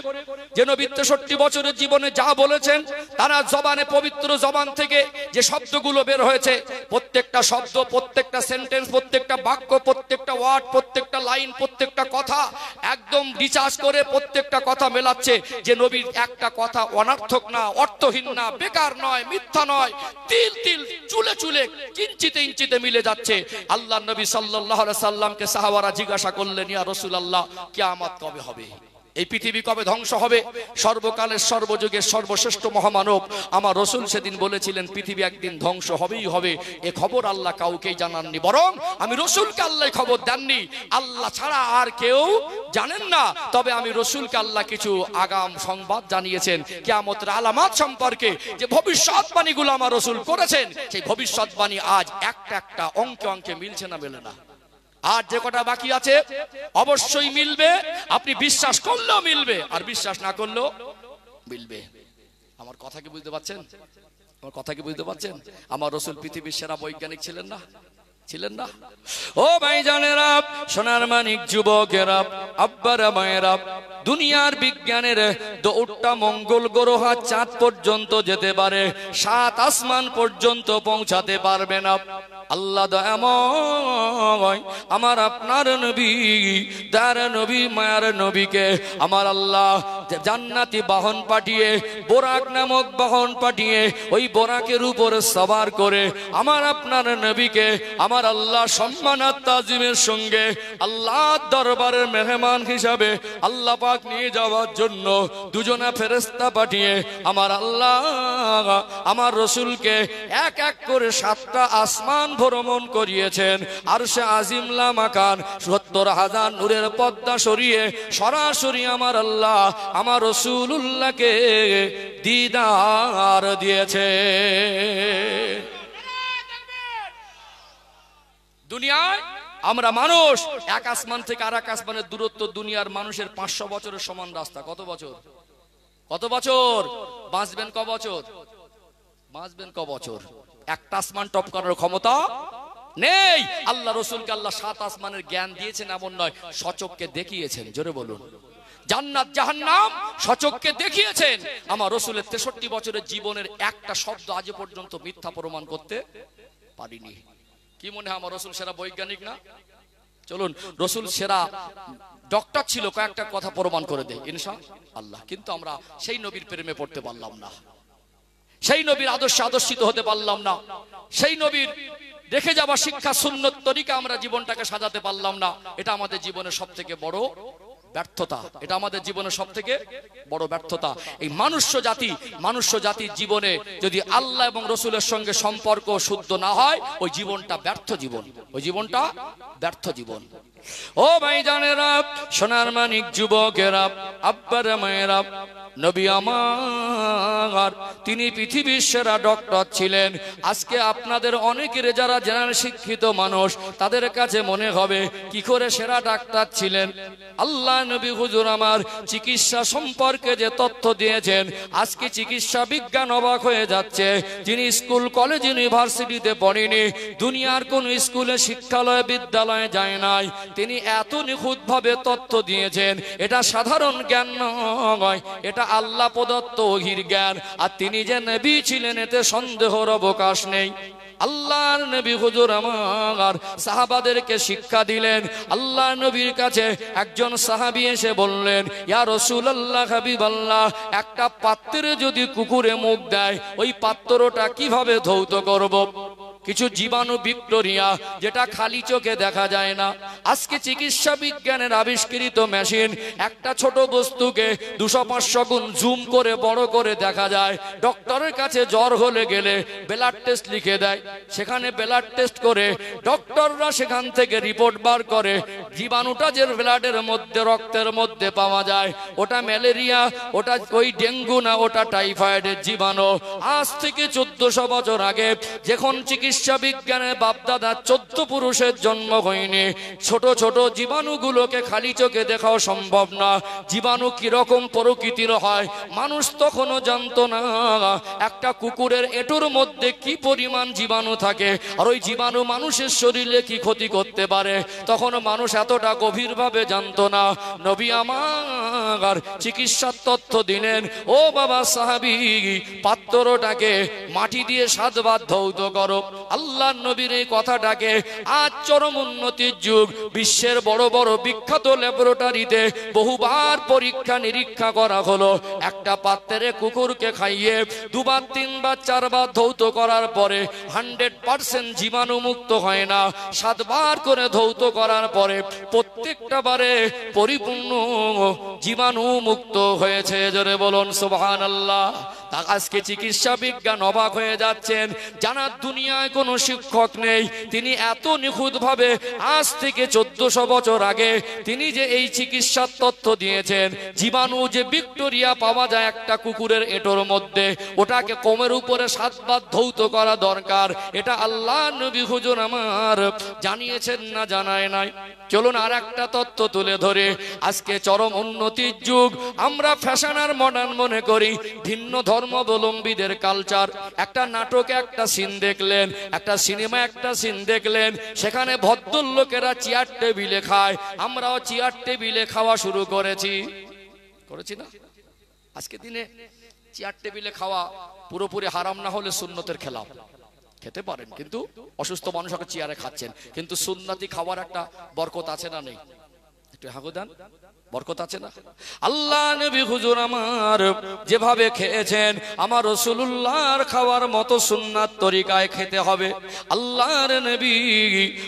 যে নবী 63 বছরের জীবনে যা বলেছেন, তারা জবানে, পবিত্র জবান থেকে যে শব্দগুলো বের হয়েছে, প্রত্যেকটা শব্দ, প্রত্যেকটা সেন্টেন্স, প্রত্যেকটা বাক্য, প্রত্যেকটা ওয়ার্ড, প্রত্যেকটা লাইন, প্রত্যেকটা কথা একদম রিসার্চ করে প্রত্যেকটা কথা মেলাচ্ছে যে নবীর একটা কথা অনর্থক না, অর্থহীন না, বেকার নয়, মিথ্যা নয়, তিল তিল, চুলে চুলে, ইঞ্চিতে ইঞ্চিতে মিলে যাচ্ছে। আল্লাহ নবী সাল্লাল্লাহু আলাইহি সাল্লামকে সাহাবারা জিজ্ঞাসা করলেন, ইয়া রাসূলুল্লাহ, কিয়ামত কবে হবে? এই পৃথিবী কবে ধ্বংস হবে? সর্বকালের সর্বযুগের সর্বশ্রেষ্ঠ মহামানব আমার রসুল সেদিন বলেছিলেন পৃথিবী একদিন ধ্বংস হবেই হবে। এ খবর আল্লাহ কাউকেই জানাননি, বরং আমি রসুলকে আল্লাহ খবর দেননি, আল্লাহ ছাড়া আর কেউ জানেন না। তবে আমি রসুলকে আল্লাহ কিছু আগাম সংবাদ জানিয়েছেন কিয়ামতের আলামত সম্পর্কে, যে ভবিষ্যৎবাণীগুলো আমার রসুল করেছেন, সেই ভবিষ্যৎবাণী আজ একটা একটা অঙ্কে অঙ্কে মিলছে না, মেলে না। আর যে কটা বাকি আছে অবশ্যই মিলবে, আপনি বিশ্বাস করলেও মিলবে, আর বিশ্বাস না করলেও মিলবে। আমার কথা কি বুঝতে পারছেন? আমার কথা কি বুঝতে পারছেন? আমার রসুল পৃথিবীর সেরা বৈজ্ঞানিক ছিলেন না? ছিলেন না? ও ভাইজানেরা, সোনার মানিক যুবকেরা, আব্বারা, মায়েরা, দুনিয়ার বিজ্ঞানের দৌড়টা মঙ্গল গ্রহ চাঁদ পর্যন্ত যেতে পারে, 7 আসমান পর্যন্ত পৌঁছাতে পারবে না। আল্লাহ দয়াময় আমার আপনার নবী, তার নবী, মায়ার নবীকে আমার আল্লাহ জান্নাতি বাহন পাঠিয়ে, বোরাক নামক বাহন পাঠিয়ে, ওই বোরাকের উপর সবার করে আমার আপনার নবীকে আমার আল্লাহ সম্মান আর তাজিমের সঙ্গে আল্লাহর দরবারের মেহমান হিসাবে আল্লাহ পাক নিয়ে যাওয়ার জন্য দুজনা ফেরেশতা পাঠিয়ে আমার আল্লাহ আমার রসুলকে এক এক করে 7টা আসমান ভ্রমণ করিয়েছেন। আরশে আজিম লা মাকান 70,000 নূরের পর্দা সরিয়ে সরাসরি আমার আল্লাহ আমার রাসূলুল্লাহকে দিদার দিয়েছে। দুনিয়ায় আমরা মানুষ, এক আসমান থেকে আর এক আসমানের দূরত্ব দুনিয়ার মানুষের 500 বছরের সমান রাস্তা। কত বছর? কত বছর? বাঁচবেন ক বছর? বাঁচবেন ক বছর? একটা আসমান টপ করার ক্ষমতা নেই। আল্লাহ রসুলকে আল্লাহ 7 আসমানের জ্ঞান দিয়েছেন এমন নয়, সচক্ষে দেখিয়েছেন। জোরে বলুন। জান্নাত জাহান্নাম সচক্ষে দেখিয়েছেন। আমার রসুলের 63 বছরের জীবনের একটা শব্দ আজ পর্যন্ত মিথ্যা প্রমাণ করতে পারিনি। কি মনে হয় আমার রসুল সেরা বৈজ্ঞানিক না? চলুন, রসুল সেরা ডক্টর ছিল, কয়েকটা কথা প্রমাণ করে দেয় ইনশাআল্লাহ। কিন্তু আমরা সেই নবীর প্রেমে পড়তে পারলাম না, সেই নবীর আদর্শে আদর্শিত হতে পারলাম না, সেই নবীর রেখে যাওয়া শিক্ষা সুন্নত তরিকা আমরা জীবনটাকে সাজাতে পারলাম না। এটা আমাদের জীবনের সব থেকে বড় ব্যর্থতা। এটা আমাদের জীবনের সব থেকে বড় ব্যর্থতা। এই মানুষ্য জাতির জীবনে যদি আল্লাহ এবং রসুলের সঙ্গে সম্পর্ক শুদ্ধ না হয়, ওই জীবনটা ব্যর্থ জীবন, ওই জীবনটা ব্যর্থ জীবন। ও ভাইজানেরা, সোনার মানিক যুবকেরা, আব্বারা, মায়েরা, নবী আমার তিনি পৃথিবীর সেরা ডক্টর ছিলেন। আজকে আপনাদের অনেকের যারা জেনারেল শিক্ষিত মানুষ, তাদের কাছে মনে হবে কি করে সেরা ডাক্তার ছিলেন। আল্লাহ নবী হুজুর আমার চিকিৎসা সম্পর্কে যে তথ্য দিয়েছেন, আজকে চিকিৎসা বিজ্ঞান অবাক হয়ে যাচ্ছে। যিনি স্কুল, কলেজ, ইউনিভার্সিটিতে পড়েনি, দুনিয়ার কোন স্কুলে, শিক্ষালয়, বিদ্যালয়ে যায় নাই, তিনি এত নিখুঁতভাবে তথ্য দিয়েছেন। এটা সাধারণ জ্ঞান নয়, এটা আল্লাহ প্রদত্ত ওহির জ্ঞান। আর তিনি যে নবী ছিলেন এতে সন্দেহের অবকাশ নেই। আল্লাহর নবী হুজুর আমার সাহাবাদেরকে শিক্ষা দিলেন। আল্লাহ নবীর কাছে একজন সাহাবী এসে বললেন, ইয়া রাসূলুল্লাহ, হাবিবাল্লাহ, একটা পাত্রে যদি কুকুরে মুখ দেয়, ওই পাত্রটা কিভাবে ধৌত করব? কিছু জীবাণু ভিক্টোরিয়া যেটা খালি চোখে দেখা যায় না। আজকে চিকিৎসা বিজ্ঞানের আবিষ্কৃত মেশিন একটা ছোট বস্তুকে 200-500 গুণ জুম করে বড় করে দেখা যায়। ডক্টরের কাছে জ্বর হলে গেলে ব্লাড টেস্ট লিখে দেয়, সেখানে ব্লাড টেস্ট করে ডক্টররা সেখান থেকে রিপোর্ট বার করে জীবাণুটা যে ব্লাডের মধ্যে রক্তের মধ্যে পাওয়া যায় ওটা ম্যালেরিয়া, ওটা ওই ডেঙ্গু না, ওটা টাইফয়েডের জীবাণু। আজ থেকে 1400 বছর আগে যখন চিকিৎসা বিজ্ঞানের বাপদাদা 14 পুরুষের জন্ম হয়নি, ছোট ছোট জীবাণুগুলোকে খালি চোখে দেখাও সম্ভব না। জীবাণু কিরকম প্রকৃতির হয় মানুষ তখনও জানতো না। একটা কুকুরের এঁটোর মধ্যে কি পরিমাণ জীবাণু থাকে আর ওই জীবাণু মানুষের শরীরে কি ক্ষতি করতে পারে তখন মানুষ এতটা গভীরভাবে জানতো না। নবী আমার চিকিৎসার তথ্য দিলেন, ও বাবা সাহাবী, পাত্রটাকে মাটি দিয়ে 7 বার ধৌত করো। আল্লাহ নবীর এই কথাটাকে আজ চরম উন্নতির যুগ, বিশ্বের বড় বড় বিখ্যাত ল্যাবরেটরিতে বহুবার পরীক্ষা নিরীক্ষা করা হলো। একটা পাত্রে কুকুরকে খাইয়ে 2 বার 3 বার 4 বার ধৌত করার পরে 100% জীবাণু মুক্ত হয় না। 7 বার করে ধৌত করার পরে প্রত্যেকটা বারে পরিপূর্ণ জীবাণু মুক্ত হয়েছে। জোরে বলুন সুবহানাল্লাহ। আজকে চিকিৎসা বিজ্ঞান অবাক হয়ে যাচ্ছেন, জানার দুনিয়ায় কোনো শিক্ষক নেই, তিনি এত নিখুঁতভাবে আজ থেকে 1400 বছর আগে তিনি যে এই চিকিৎসার তথ্য দিয়েছেন। জীবাণু যে ভিক্টোরিয়া পাওয়া যায় একটা কুকুরের এঁটোর মধ্যে, ওটাকে কোমের উপরে 7 বার ধৌত করা দরকার, এটা আল্লাহ নবী হুজুর আমার জানিয়েছেন না জানায় নাই। চলুন আর একটা তথ্য তুলে ধরে। আজকে চরম উন্নতির যুগ, আমরা ফ্যাশন আর মডার্ন মনে করি, ভিন্ন ধর্মাবলম্বীদের কালচার। একটা নাটকে একটা সিন দেখলেন, একটা সিনেমা একটা সিন দেখলেন, সেখানে ভদ্রলোকেরা চেয়ার টেবিলে খায়, আমরাও চেয়ার টেবিলে খাওয়া শুরু করেছি না? আজকে দিনে চেয়ার টেবিলে খাওয়া পুরোপুরি হারাম না হলে সুন্নতের খেলাফ। খেতে পারেন কিন্তু অসুস্থ মানুষ চেয়ারে খাচ্ছেন, কিন্তু সুন্নতি খাওয়ার একটা বরকত আছে না নেই? একটু হাগু দেন, বরকত আছে না? আল্লাহ নবী হুজুর আমার যেভাবে খেয়েছেন, আমার রাসূলুল্লাহর খাওয়ার মতো সুন্নাত তরিকায় খেতে হবে। আল্লাহর নবী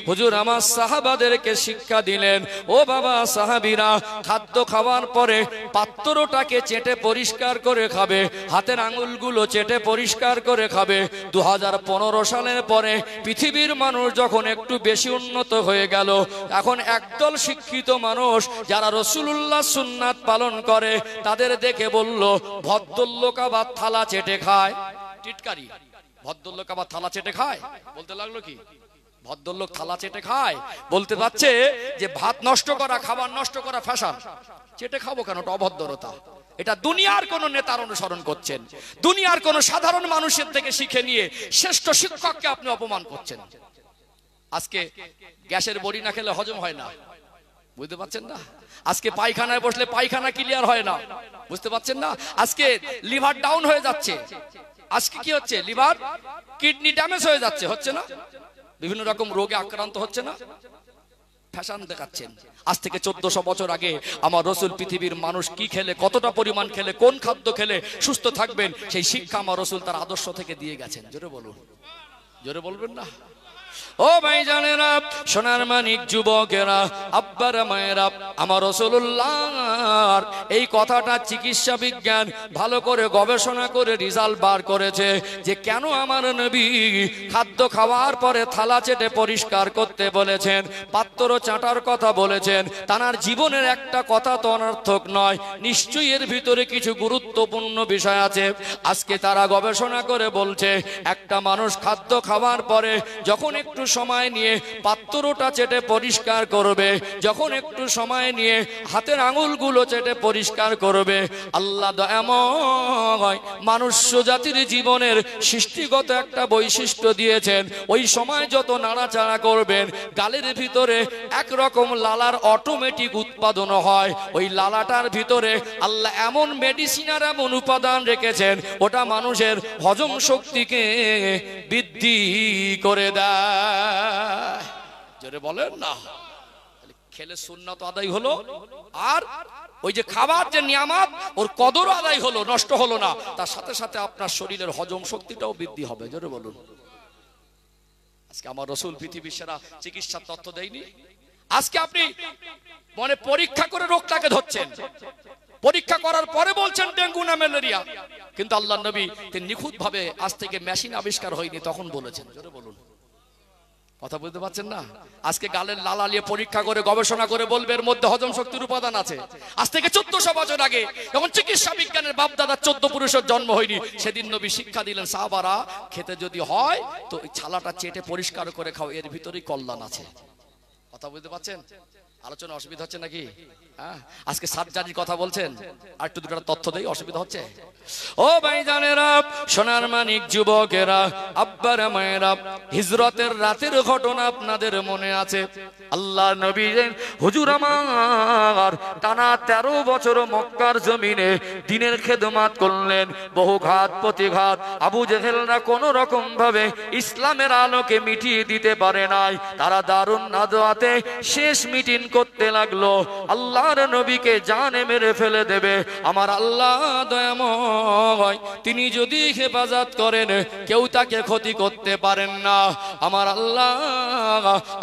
হুজুর আমার সাহাবাদেরকে শিক্ষা দিলেন, ও বাবা সাহাবীরা, খাদ্য খাওয়ার পরে পাত্রটাকে চেটে পরিষ্কার করে খাবে, হাতের আঙুলগুলো চেটে পরিষ্কার করে খাবে। 2015 সালের পরে পৃথিবীর মানুষ যখন একটু বেশি উন্নত হয়ে গেল, এখন একদল শিক্ষিত মানুষ যারা রাসূলুল্লাহ সুন্নাত পালন করে তাদের দেখে বলল, ভদ্রলোক আবার থালা চেটে খায়। টিটকারি, ভদ্রলোক আবার থালা চেটে খায় বলতে লাগলো কি? ভদ্রলোক থালা চেটে খায় বলতে পারছে যে ভাত নষ্ট করা, খাবার নষ্ট করা ফ্যাশন। চেটে খাবো কেন? এটা অভদ্রতা। এটা দুনিয়ার কোন নেতার অনুসরণ করছেন, দুনিয়ার কোন সাধারণ মানুষের থেকে শিখে নিয়ে শ্রেষ্ঠ শিক্ষককে আপনি অপমান করছেন। আজকে গ্যাসের বড়ি না খেলে হজম হয় না, বুঝতে পারছেন না? আজকে পায়খানায় বসলে পায়খানা ক্লিয়ার হয় না, বুঝতে পারছেন না? আজকে লিভার ডাউন হয়ে যাচ্ছে, আজকে কি হচ্ছে? লিভার কিডনি ড্যামেজ হয়ে যাচ্ছে, হচ্ছে না? বিভিন্ন রকম রোগে আক্রান্ত হচ্ছে না? ফ্যাশন দেখাচ্ছেন। আজ থেকে 1400 বছর আগে আমার রাসূল পৃথিবীর মানুষ কি খেলে, কতটা পরিমাণ খেলে, কোন খাদ্য খেলে সুস্থ থাকবেন, সেই শিক্ষা আমার রাসূল তার আদর্শ থেকে দিয়ে গেছেন। জোরে বলুন, জোরে বলবেন না? ও ভাই জানেরা, সোনার মানিক যুবকেরা, আব্বারা মায়েরা, আমার রাসূলুল্লাহর এই কথাটা চিকিৎসা বিজ্ঞান ভালো করে গবেষণা করে রেজাল্ট বার করেছে যে কেন আমার নবী খাদ্য খাওয়ার পরে থালা চেটে পরিষ্কার করতে বলেছেন, পাত্র চাটার কথা বলেছেন। তার জীবনের একটা কথা তো অনর্থক নয়, নিশ্চয়ই এর ভিতরে কিছু গুরুত্বপূর্ণ বিষয় আছে। আজকে তারা গবেষণা করে বলছে, একটা মানুষ খাদ্য খাওয়ার পরে যখন একটু সময় নিয়ে পাত্রটা চেটে পরিষ্কার করবে, যখন একটু সময় নিয়ে হাতের আঙুলগুলো চেটে পরিষ্কার করবে, আল্লাহ দয়াময় মানুষ্য জাতির জীবনের সৃষ্টিগত একটা বৈশিষ্ট্য দিয়েছেন। ওই সময় যত নাড়াচাড়া করবেন, গালের ভিতরে একরকম লালার অটোমেটিক উৎপাদন হয়। ওই লালাটার ভিতরে আল্লাহ এমন মেডিসিন আর এমন উপাদান রেখেছেন, ওটা মানুষের হজম শক্তিকে বৃদ্ধি করে দেয়। জোরে বলেন না? খেলে সুন্নাত আদায় হলো, আর ওই যে খাবার যে নিয়ামত, ওর কদর আদায় হলো, নষ্ট হলো না। তার সাথে সাথে আপনার শরীরের হজম শক্তিটাও বৃদ্ধি হবে। জোরে বলুন। আজকে আমার রাসূল পৃথিবীর সেরা চিকিৎসার তথ্য দেয়নি? আজকে আপনি মানে পরীক্ষা করে রোগটাকে ধরছেন, পরীক্ষা করার পরে বলছেন ডেঙ্গু না ম্যালেরিয়া, কিন্তু আল্লাহর নবী তিনি নিখুঁত ভাবে আজ থেকে মেশিন আবিষ্কার হয়নি তখন বলেছেন। জোরে বলুন, কথা বুঝতে পারছেন না? আজকে গালের লালা নিয়ে পরীক্ষা করে গবেষণা করে বলবে এর মধ্যে হজম শক্তির উপাদান আছে। আজ থেকে 1400 বছর আগে যখন চিকিৎসা বিজ্ঞানের বাপ দাদা 14 পুরুষের জন্ম হয়নি, সেদিন নবী শিক্ষা দিলেন সাহাবারা খেতে যদি হয় তো এই ছালাটা চেটে পরিষ্কার করে খাও, এর ভিতরেই কল্যাণ আছে। কথা বুঝতে পারছেন? আলোচনা অসুবিধা হচ্ছে নাকি? হ্যাঁ, আজকে সার্জারির কথা বলছেন, আর একটু দুটো তথ্য দেই, অসুবিধা হচ্ছে? ও ভাইজানেরা, সোনার মানিক যুবকেরা, আব্বারা মায়েরা, হিজরতের রাতের ঘটনা আপনাদের মনে আছে? আল্লাহ নবী হুজুর আমার টানা 13 বছর মক্কার জমিনে দ্বীনের খেদমত করলেন। বহু ঘাত প্রতিঘাত আবু জেহেলরা কোন রকম ভাবে ইসলামের আলোকে মিটিয়ে দিতে পারে নাই। তারা দারুন নাদওয়াতে শেষ মিটিং করতে লাগলো। আল্লাহর নবীকে জানে মেরে ফেলে দেবে। আমার আল্লাহ দয়াময়, তিনি যদি হেফাজত করেন কেউ তাকে ক্ষতি করতে পারেন না। আমার আল্লাহ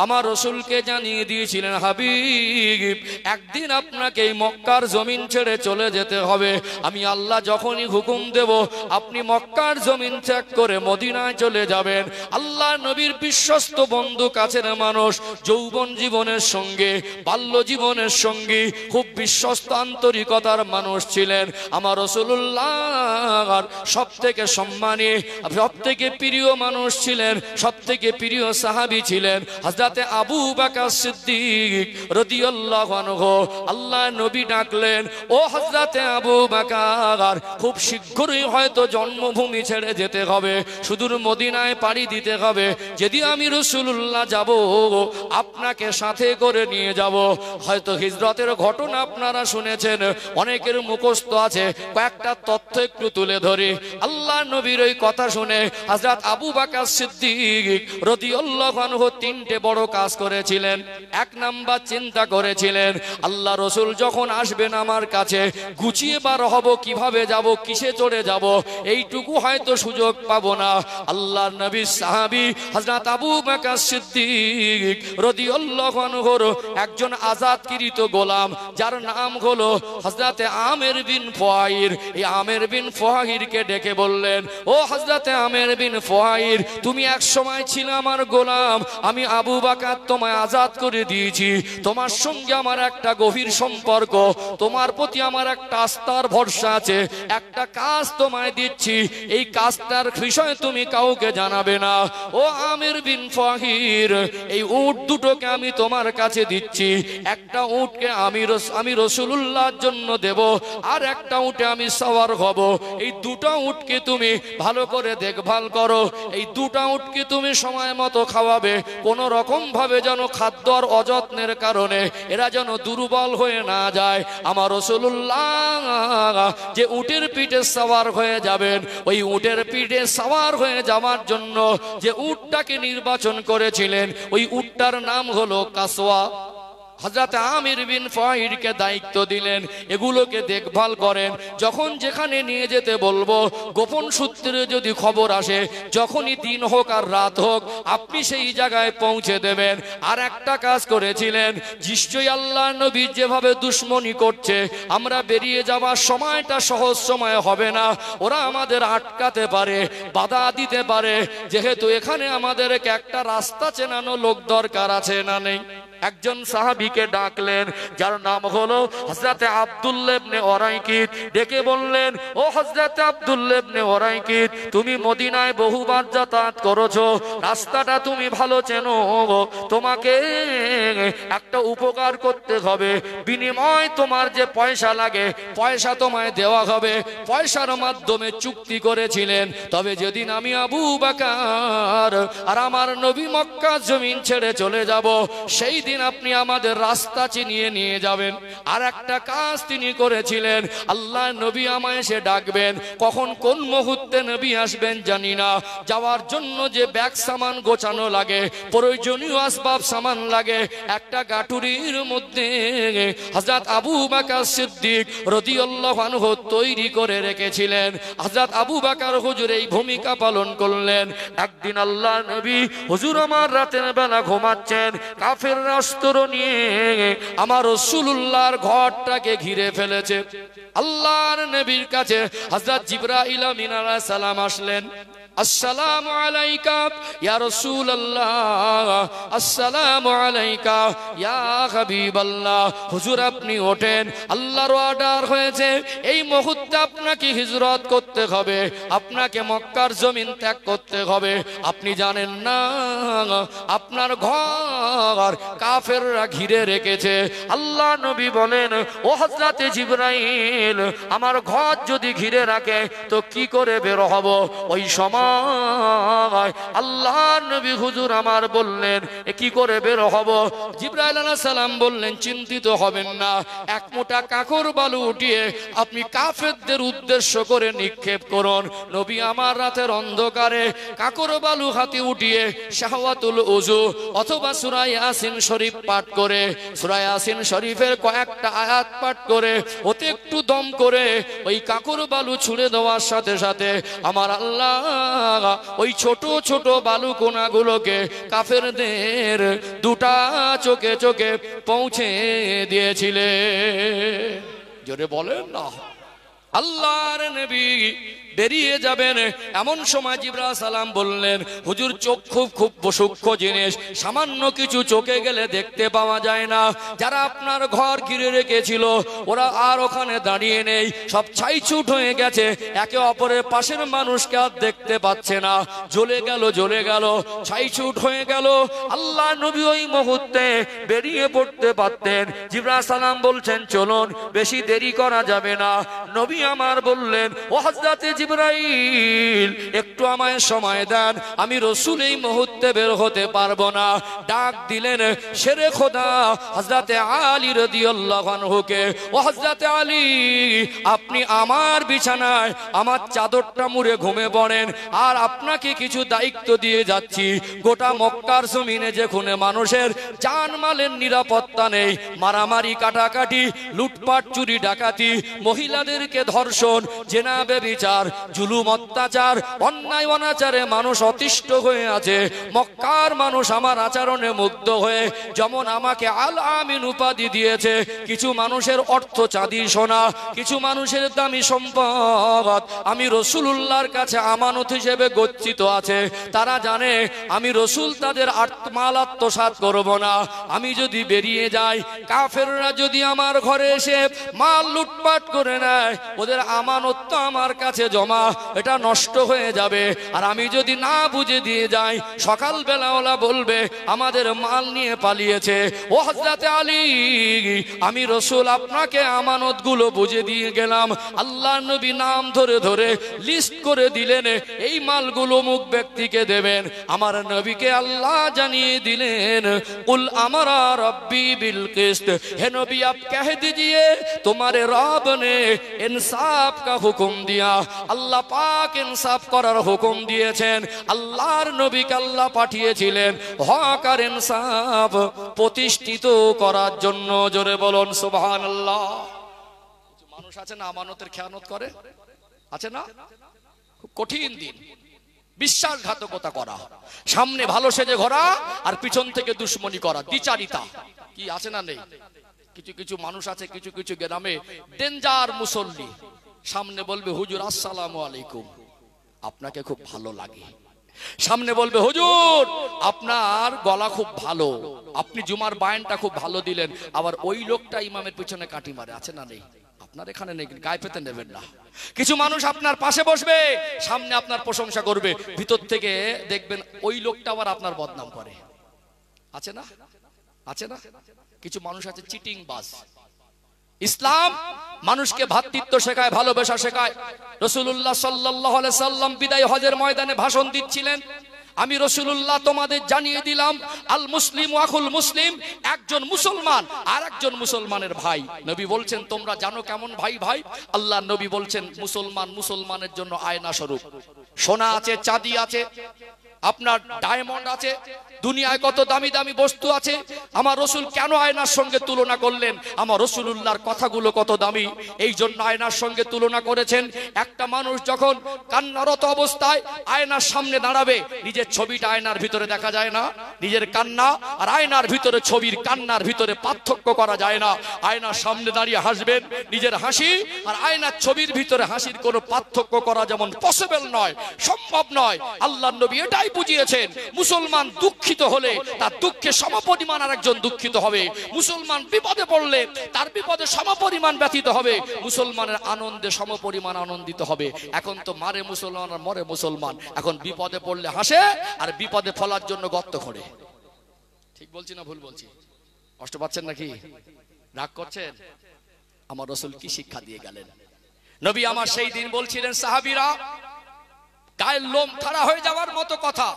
আমার রাসূলকে জানিয়ে দিয়েছিলেন, হাবিব একদিন আপনাকে এই মক্কার জমিন ছেড়ে চলে যেতে হবে। আমি আল্লাহ যখনই হুকুম দেব আপনি মক্কার জমিন ত্যাগ করে মদিনায় চলে যাবেন। আল্লাহ নবীর বিশ্বস্ত বন্ধু, কাছের মানুষ, যৌবন জীবনের সঙ্গে বাল্য জীবনের সঙ্গী, খুব বিশ্বস্ত আন্তরিকতার মানুষ ছিলেন। আমার রাসূলুল্লাহ সব থেকে সম্মানী, সব থেকে প্রিয় মানুষ ছিলেন, সব থেকে প্রিয় সাহাবী ছিলেন হযরতে আবু বকর সিদ্দিক রাদিয়াল্লাহু আনহু। আল্লাহ নবী ডাকলেন, ও হযরতে আবু বকর, খুব শীঘ্রই হয়তো জন্মভূমি ছেড়ে যেতে হবে, সুদূর মদিনায় পাড়ি দিতে হবে। যদি আমি রাসূলুল্লাহ যাব আপনাকে সাথে করে নিয়ে যাব। হয়তো হিজরতের ঘটনা আপনারা শুনেছেন, অনেকের মুখস্থ আছে, কয়েকটা তথ্য একটু তুলে ধরি। আল্লাহ নবীর ওই কথা শুনে হযরত আবু বকর সিদ্দিক রাদিয়াল্লাহু আনহু 3টে বড় কাজ করেছিলেন। এক নাম্বার চিন্তা করেছিলেন, আল্লাহ রাসূল যখন আসবেন আমার কাছে, গুছিয়ে বার হব, কিভাবে যাব, কিসে চড়ে যাব, এইটুকু হয়তো সুযোগ পাবো না। আল্লাহর নবীর সাহাবী হযরত আবু বকর সিদ্দিক রাদিয়াল্লাহু আনহুর একজন আজাদকৃত গোলাম, যার নাম হলো হযরতে আমের বিন ফুয়াইর। এই আমের বিন ফুয়াইরকে ডেকে বললেন, ও হযরতে আমের বিন ফুয়াইর, তুমি এক সময় ছিলে আমার গোলাম, আমি আবু বকর তোমায় আজাদ করে দিয়েছি। তোমার সঙ্গে আমার একটা গভীর সম্পর্ক, তোমার প্রতি আমার একটা আস্থার ভরসা আছে। একটা কাজ তোমায় দিচ্ছি, এই কাজটার বিষয়ে তুমি কাউকে জানাবে না। ও আমের বিন ফুয়াইর, এই উট দুটোকে আমি তোমার কাছে দিচ্ছি। একটা উটকে আমি রাসূলুল্লাহর জন্য দেব, আর একটা উটে আমি সওয়ার হব। এই দুটো উটকে তুমি ভালো করে দেখভাল করো। এই দুটো উটকে তুমি সময় মতো খাওয়াবে। কোন রকম ভাবে যেন খাদ্য আর অযত্নের কারণে এরা যেন দুর্বল হয়ে না যায়। আমার রাসূলুল্লাহ যে উটের পিঠে সওয়ার হয়ে যাবেন, ওই উটের পিঠে সওয়ার হয়ে যাওয়ার জন্য যে উটটাকে নির্বাচন করেছিলেন, ওই উটটার নাম হলো কাসওয়া। হযরত আমির বিন ফুয়াইরকে দায়িত্ব দিলেন, এগুলোকে দেখভাল করেন। যখন যেখানে নিয়ে যেতে বলবো, গোপন সূত্রে যদি খবর আসে, যখনই দিন হোক আর রাত হোক, আপনি সেই জায়গায় পৌঁছে দেবেন। আর একটা কাজ করেছিলেন, নিশ্চয়ই আল্লাহ নবী যেভাবে দুশ্মনী করছে, আমরা বেরিয়ে যাওয়ার সময়টা সহজ সময় হবে না। ওরা আমাদের আটকাতে পারে, বাধা দিতে পারে। যেহেতু এখানে আমাদেরকে একটা রাস্তা চেনানো লোক দরকার আছে না নেই? একজন সাহাবীকে ডাকলেন, যার নাম হলো হযরতে আব্দুল্লাহ ইবনে উরাইকিত। ডেকে বললেন, ও হযরতে আব্দুল্লাহ ইবনে উরাইকিত, তুমি মদিনায় বহুবার যাতায়াত করেছো, রাস্তাটা তুমি ভালো চেনো। তোমাকে একটা উপকার করতে হবে, বিনিময় তোমার যে পয়সা লাগে, পয়সা তোমায় দেওয়া হবে। পয়সার মাধ্যমে চুক্তি করেছিলেন। তবে যেদিন আমি আবু বকর আর আমার নবী মক্কা জমিন ছেড়ে চলে যাব, সেই দিন সেদিন আপনি আমাদের রাস্তা চিনিয়ে নিয়ে যাবেন। আর একটা কাজ তিনি করেছিলেন, আল্লাহ নবী আমায় এসে ডাকবেন, কখন কোন মুহূর্তে নবী আসবেন জানি না। যাওয়ার জন্য যে ব্যাগ সামান গোছানো লাগে, প্রয়োজনীয় আসবাব সামান লাগে, একটা গাটুরির মধ্যে হযরত আবু বকর সিদ্দিক রাদিয়াল্লাহু আনহু তৈরি করে রেখেছিলেন। হযরত আবু বকর হুজুর এই ভূমিকা পালন করলেন। একদিন আল্লাহ নবী হুজুর আমার রাতের বেলা ঘুমাচ্ছেন, কাফেররা অস্ত্র নিয়ে আমার রাসূলুল্লাহর ঘরটাকে ঘিরে ফেলেছে। আল্লাহর নবীর কাছে হযরত জিবরাইল আমিন আলাইহিস সালাম আসলেন। আসসালামু আলাইকা ইয়া রাসূলুল্লাহ, আসসালামু আলাইকা ইয়া হাবিবাল্লাহ। হুজুর আপনি ওঠেন, আল্লাহর অর্ডার হয়েছে এই মুহূর্তে আপনাকে হিজরত করতে হবে, আপনাকে মক্কার জমিন ত্যাগ করতে হবে। আপনি জানেন না আপনার ঘর কাফেররা ঘিরে রেখেছে। আল্লাহ নবী বলেন, ও হযরত জিবরাইল, আমার ঘর যদি ঘিরে রাখে তো কি করে বের হব? ওই সময় আল্লাহ নবী হুজুর আমার বললেন, কি করে বের হব? জিবরাইল আলাইহিস সালাম বললেন, চিন্তিত হবেন না, এক মুঠা কাকর বালু উঠিয়ে আপনি কাফেরদের উদ্দেশ্য করে নিক্ষেপ করুন। নবী আমার রাতের অন্ধকারে কাকর বালু হাতে উঠিয়ে শাহওয়াতুল উযু অথবা সূরা ইয়াসিন শরীফ পাঠ করে, সূরা ইয়াসিন শরীফের কয়েকটা আয়াত পাঠ করে ওতে একটু দম করে ওই কাকর বালু ছুঁড়ে দেওয়ার সাথে সাথে আমার আল্লাহ ওই ছোট ছোট বালু কোনাগুলোকে কাফেরদের দুটা চোখে চোখে পৌঁছে দিয়েছিলেন। জোরে বলেন না। আল্লাহর নবী বেরিয়ে যাবেন, এমন সময় জিবরাইল সালাম বললেন, হুজুর চোখ খুব সূক্ষ্ম জিনিস, সামান্য কিছু চোখে গেলে দেখতে পাওয়া যায় না। যারা আপনার ঘর ঘিরে রেখেছিল ওরা আর ওখানে দাঁড়িয়ে নেই, সব ছাইছুট হয়ে গেছে, একে অপরের পাশের মানুষকে আর দেখতে পাচ্ছে না, জ্বলে গেল, ছাইছুট হয়ে গেল। আল্লাহ নবী ওই মুহূর্তে বেরিয়ে পড়তে পারতেন। জিবরাইল সালাম বলছেন, চলুন, বেশি দেরি করা যাবে না। নবী আমার বললেন, ও হযরত জিবরাইল, একটু আমায় সময় দেন, আমি রাসূল এই মুহূর্তে বের হতে পারবো না। ডাক দিলেন শেরে খোদা হযরত আলী রাদিয়াল্লাহু আনহুকে, ও হযরত আলী, আপনি আমার বিছানায় আমার চাদরটা মুড়ে ঘুমিয়ে পড়েন, আর আপনাকে কিছু দায়িত্ব দিয়ে যাচ্ছি। গোটা মক্কার জমিনে যেখানে মানুষের জানমালের নিরাপত্তা নেই, মারামারি কাটাকাটি, লুটপাট, চুরি ডাকাতি, মহিলাদেরকে ধর্ষণ, জেনা ব্যভিচার, জুলুম অত্যাচার, অন্যায় অনাচারে মানুষ অতিষ্ঠ হয়ে আছে। মক্কার মানুষ আমার আচরণে মুগ্ধ হয়ে যেমন আমাকে আল আমিন উপাধি দিয়েছে, কিছু মানুষের অর্থ চাঁদি সোনা, কিছু মানুষের দামি সম্পদ আমি রাসূলুল্লাহর কাছে আমানত হিসেবে গচ্ছিত আছে। তারা জানে আমি রাসূল তাদের মাল আত্মসাৎ করব না। আমি যদি বেরিয়ে যাই, কাফেররা যদি আমার ঘরে এসে মাল লুটপাট করে নেয়, ওদের আমানত তো আমার কাছে জমা, এটা নষ্ট হয়ে যাবে। আর আমি যদি না বুঝে দিয়ে যাই, সকালবেলা ওরা বলবে আমাদের মাল নিয়ে পালিয়েছে। ও হযরত আলী, আমি রাসূল আপনাকে আমানত গুলো বুঝে দিয়ে গেলাম। আল্লাহ নবী নাম ধরে ধরে লিস্ট করে দিলেন, এই মালগুলো অমুক ব্যক্তিকে দেবেন। আমার নবীকে আল্লাহ জানিয়ে দিলেন, কুল আমারা রব্বি বিল কিসত, হে নবী आप कह दीजिए तुम्हारे रब ने इंसाफ का हुक्म दिया। আল্লাহ পাক ইনসাফ করার হুকুম দিয়েছেন। আল্লাহর নবীকে আল্লাহ পাঠিয়েছিলেন হক আর ইনসাফ প্রতিষ্ঠিত করার জন্য। জোরে বলুন সুবহানাল্লাহ। কিছু মানুষ আছে না আমানতের খেয়ানত করে, আছে না? খুব কঠিন দিন, বিশ্বাসঘাতকতা করা, সামনে ভালো সেজে ঘোরা আর পিছন থেকে দুশ্মনী করা, দ্বিচারিতা কি আছে না নেই? কিছু কিছু মানুষ আছে কিছু কিছু গ্রামে ডেঞ্জার মুসল্লি, সামনে বলবে হুজুর আসসালামু আলাইকুম, আপনাকে খুব ভালো লাগে। সামনে বলবে হুজুর আপনার গলা খুব ভালো, আপনি জুমার বায়ানটা খুব ভালো দিলেন। আবার ওই লোকটা ইমামের পিছনে কাটি মারে, আছে না নেই? আপনার এখানে নেই, গায়ে পেতে নেবেন না। কিছু মানুষ আপনার পাশে বসবে, সামনে আপনার প্রশংসা করবে, ভিতর থেকে দেখবেন ওই লোকটা আবার আপনার বদনাম করে, আছে না? আছে না? কিছু মানুষ আছে চিটিং বাজ। ইসলাম মানুষকে ভ্রাতৃত্ব শেখায়, ভালোবাসা শেখায়। রাসূলুল্লাহ সাল্লাল্লাহু আলাইহি সাল্লাম বিদায় হজের ময়দানে ভাষণ দিচ্ছিলেন। আমি রাসূলুল্লাহ তোমাদের জানিয়ে দিলাম, আল মুসলিম আখুল মুসলিম, একজন মুসলমান আর একজন মুসলমানের ভাই। নবী বলছেন তোমরা জানো কেমন ভাই ভাই? আল্লাহ নবী বলছেন মুসলমান মুসলমানের জন্য আয়না স্বরূপ। সোনা আছে, চাঁদি আছে, আপনার ডায়মন্ড আছে, দুনিয়ায় কত দামি দামি বস্তু আছে। আমার রাসূল কেন আয়নার সঙ্গে তুলনা করলেন? আমার রাসূলুল্লাহর কথাগুলো কত দামি, এই জন্য আয়নার সঙ্গে তুলনা করেছেন। একটা মানুষ যখন কান্নারত অবস্থায় আয়নার সামনে দাঁড়াবে, নিজের ছবিটা আয়নার ভিতরে দেখা যায় না? নিজের কান্না আর আয়নার ভিতরে ছবির কান্নার ভিতরে পার্থক্য করা যায় না। আয়নার সামনে দাঁড়িয়ে হাসবেন, নিজের হাসি আর আয়নার ছবির ভিতরে হাসির কোনো পার্থক্য করা যেমন পসিবল নয়, সম্ভব নয়, আল্লাহর নবী এটাই বুঝিয়েছেন। মুসলমান দুঃখিত হলে তার দুঃখে সমপরিমাণ আরেকজন দুঃখিত হবে। মুসলমান বিপদে পড়লে তার বিপদে সমপরিমাণ ব্যথিত হবে। মুসলমানের আনন্দে সমপরিমাণ আনন্দিত হবে। এখন তো মারে মুসলমান আর মরে মুসলমান। এখন বিপদে পড়লে হাসে আর বিপদে ফলার জন্য গর্ত খোঁড়ে। ঠিক বলছি না ভুল বলছি? কষ্ট পাচ্ছেন নাকি? রাগ করছেন? আমার রাসূল কি শিক্ষা দিয়ে গেলেন? নবী আমার সেই দিন বলছিলেন, সাহাবীরা গায়ের লোম খাড়া হয়ে যাওয়ার মতো কথা।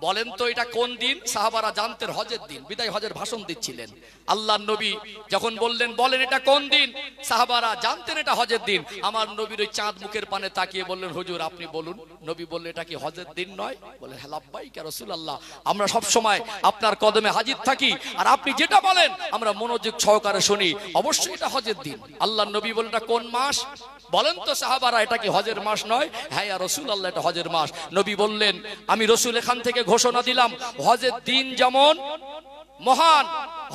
বলেন তো এটা কোন দিন? সাহাবারা জানতেন হজের দিন, বিদায় হজের ভাষণ দিচ্ছিলেন। আল্লাহর নবী যখন বললেন বলেন এটা কোন দিন, সাহাবারা জানতেন এটা হজের দিন। আমার নবীর ওই চাঁদ মুখের পানে তাকিয়ে বললেন, হুজুর আপনি বলুন। নবী বললেন এটা কি হজের দিন নয়? বলেন হ্যাঁ লাব্বাইক ইয়া রাসূলুল্লাহ, আমরা সব সময় আপনার কদমে হাজির থাকি আর আপনি যেটা বলেন আমরা মনোযোগ সহকারে শুনি। অবশ্যই এটা হজের দিন। আল্লাহর নবী বললেন এটা কোন মাস? বলেন তো সাহাবারা এটা কি হজের মাস নয়? হ্যাঁ ইয়া রাসূলুল্লাহ এটা হজের মাস। নবী বললেন আমি রাসূল এখান থেকে ঘোষণা দিলাম, হজের দিন যেমন মহান,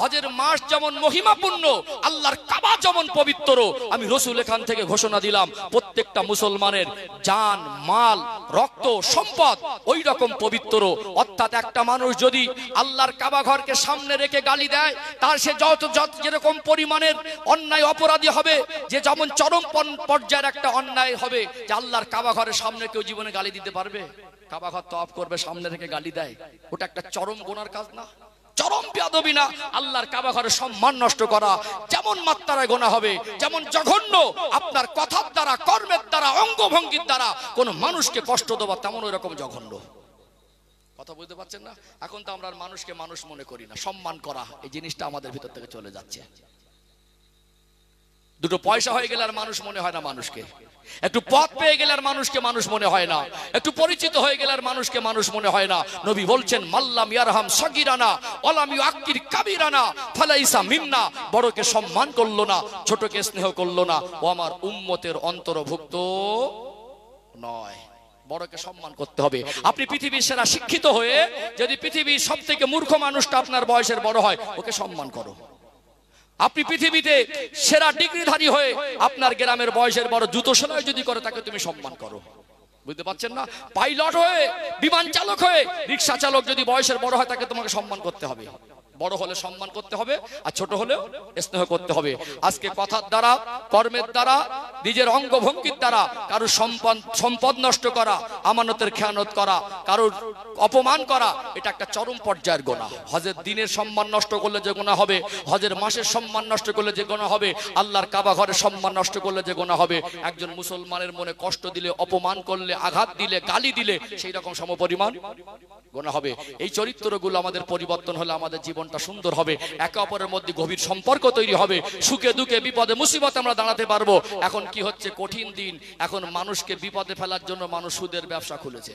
হজের মাস যেমন মহিমাপূর্ণ, আল্লাহর কাবা যেমন পবিত্র, আমি রাসূল এখান থেকে ঘোষণা দিলাম প্রত্যেকটা মুসলমানের জান, মাল, রক্ত, সম্পদ ওই রকম পবিত্র। অর্থাৎ একটা মানুষ যদি আল্লাহর কাবা ঘরকে সামনে রেখে গালি দেয়, তার সে যত যেরকম পরিমাণের অন্যায় অপরাধী হবে, যে যেমন চরম পর্যায়ের একটা অন্যায় হবে, যে আল্লাহর কাবা ঘরের সামনে কেউ জীবনে গালি দিতে পারবে? কাবা ঘর তওয়াফ করবে, সামনে রেখে গালি দেয়, ওটা একটা চরম গুনার কাজ না? চরম বেয়াদবি না? আল্লাহর কাবা ঘরের সম্মান নষ্ট করা যেমন মাত্রায় গোনা হবে, যেমন জঘন্য আপনার কথার দ্বারা, কর্মের দ্বারা, অঙ্গভঙ্গির দ্বারা কোন মানুষকে কষ্ট দেওয়া তেমন ওই রকম জঘন্য। কথা বুঝতে পারছেন না? এখন তো আমরা মানুষকে মানুষ মনে করি না। সম্মান করা এই জিনিসটা আমাদের ভিতর থেকে চলে যাচ্ছে। দুটো পয়সা হয়ে গেলে আর মানুষ মনে হয় না মানুষকে। একটু পথ পেয়ে গেলে আর মানুষকে মানুষ মনে হয় না। একটু পরিচিত হয়ে গেলে আর মানুষকে মানুষ মনে হয় না। নবী বলছেন মাল্লাম ইয়ারহাম সাগিরানা ওয়ালাম ইউআক্কির কাবিরানা ফালাইসা মিন্না, বড়কে সম্মান করলো না, ছোটকে স্নেহ করলো না, ও আমার উম্মতের অন্তর্ভুক্ত নয়। বড়কে সম্মান করতে হবে। আপনি পৃথিবীর সেরা শিক্ষিত হয়ে যদি পৃথিবীর সবথেকে মূর্খ মানুষটা আপনার বয়সের বড় হয়, ওকে সম্মান করো। আপনি পৃথিবীতে সেরা ডিগ্রিধারী হয়ে আপনার গ্রামের বয়সের বড় জুতো সেলাই যদি করে, তাকে তুমি সম্মান করো। বুঝতে পারছেন না? পাইলট হয়ে, বিমান চালক হয়ে, রিক্সা চালক যদি বয়সের বড় হয়, তাকে তোমাকে সম্মান করতে হবে। বড় হলে সম্মান করতে হবে, আর ছোট হলেও স্নেহ করতে হবে। আজকে কথার দ্বারা, কর্মের দ্বারা, নিজের অঙ্গভঙ্গির দ্বারা কারোর সম্পদ নষ্ট করা, আমানতের খেয়ানত করা, কারোর অপমান করা, এটা একটা চরম পর্যায়ের গুনাহ। হজের দিনের সম্মান নষ্ট করলে যে গুনাহ হবে, হজের মাসের সম্মান নষ্ট করলে যে গুনাহ হবে, আল্লাহর কাবা ঘরের সম্মান নষ্ট করলে যে গুনাহ হবে, একজন মুসলমানের মনে কষ্ট দিলে, অপমান করলে, আঘাত দিলে, গালি দিলে সেই রকম সমপরিমাণ গুনাহ হবে। এই চরিত্রগুলো আমাদের পরিবর্তন হলে আমাদের জীবনটা সুন্দর হবে। একে অপরের মধ্যে গভীর সম্পর্ক তৈরি হবে। সুখে দুঃখে, বিপদে মুসিবতে আমরা দাঁড়াতে পারবো। এখন কি হচ্ছে? কঠিন দিন। এখন মানুষকে বিপদে ফেলার জন্য মানুষ সুদের ব্যবসা খুলেছে।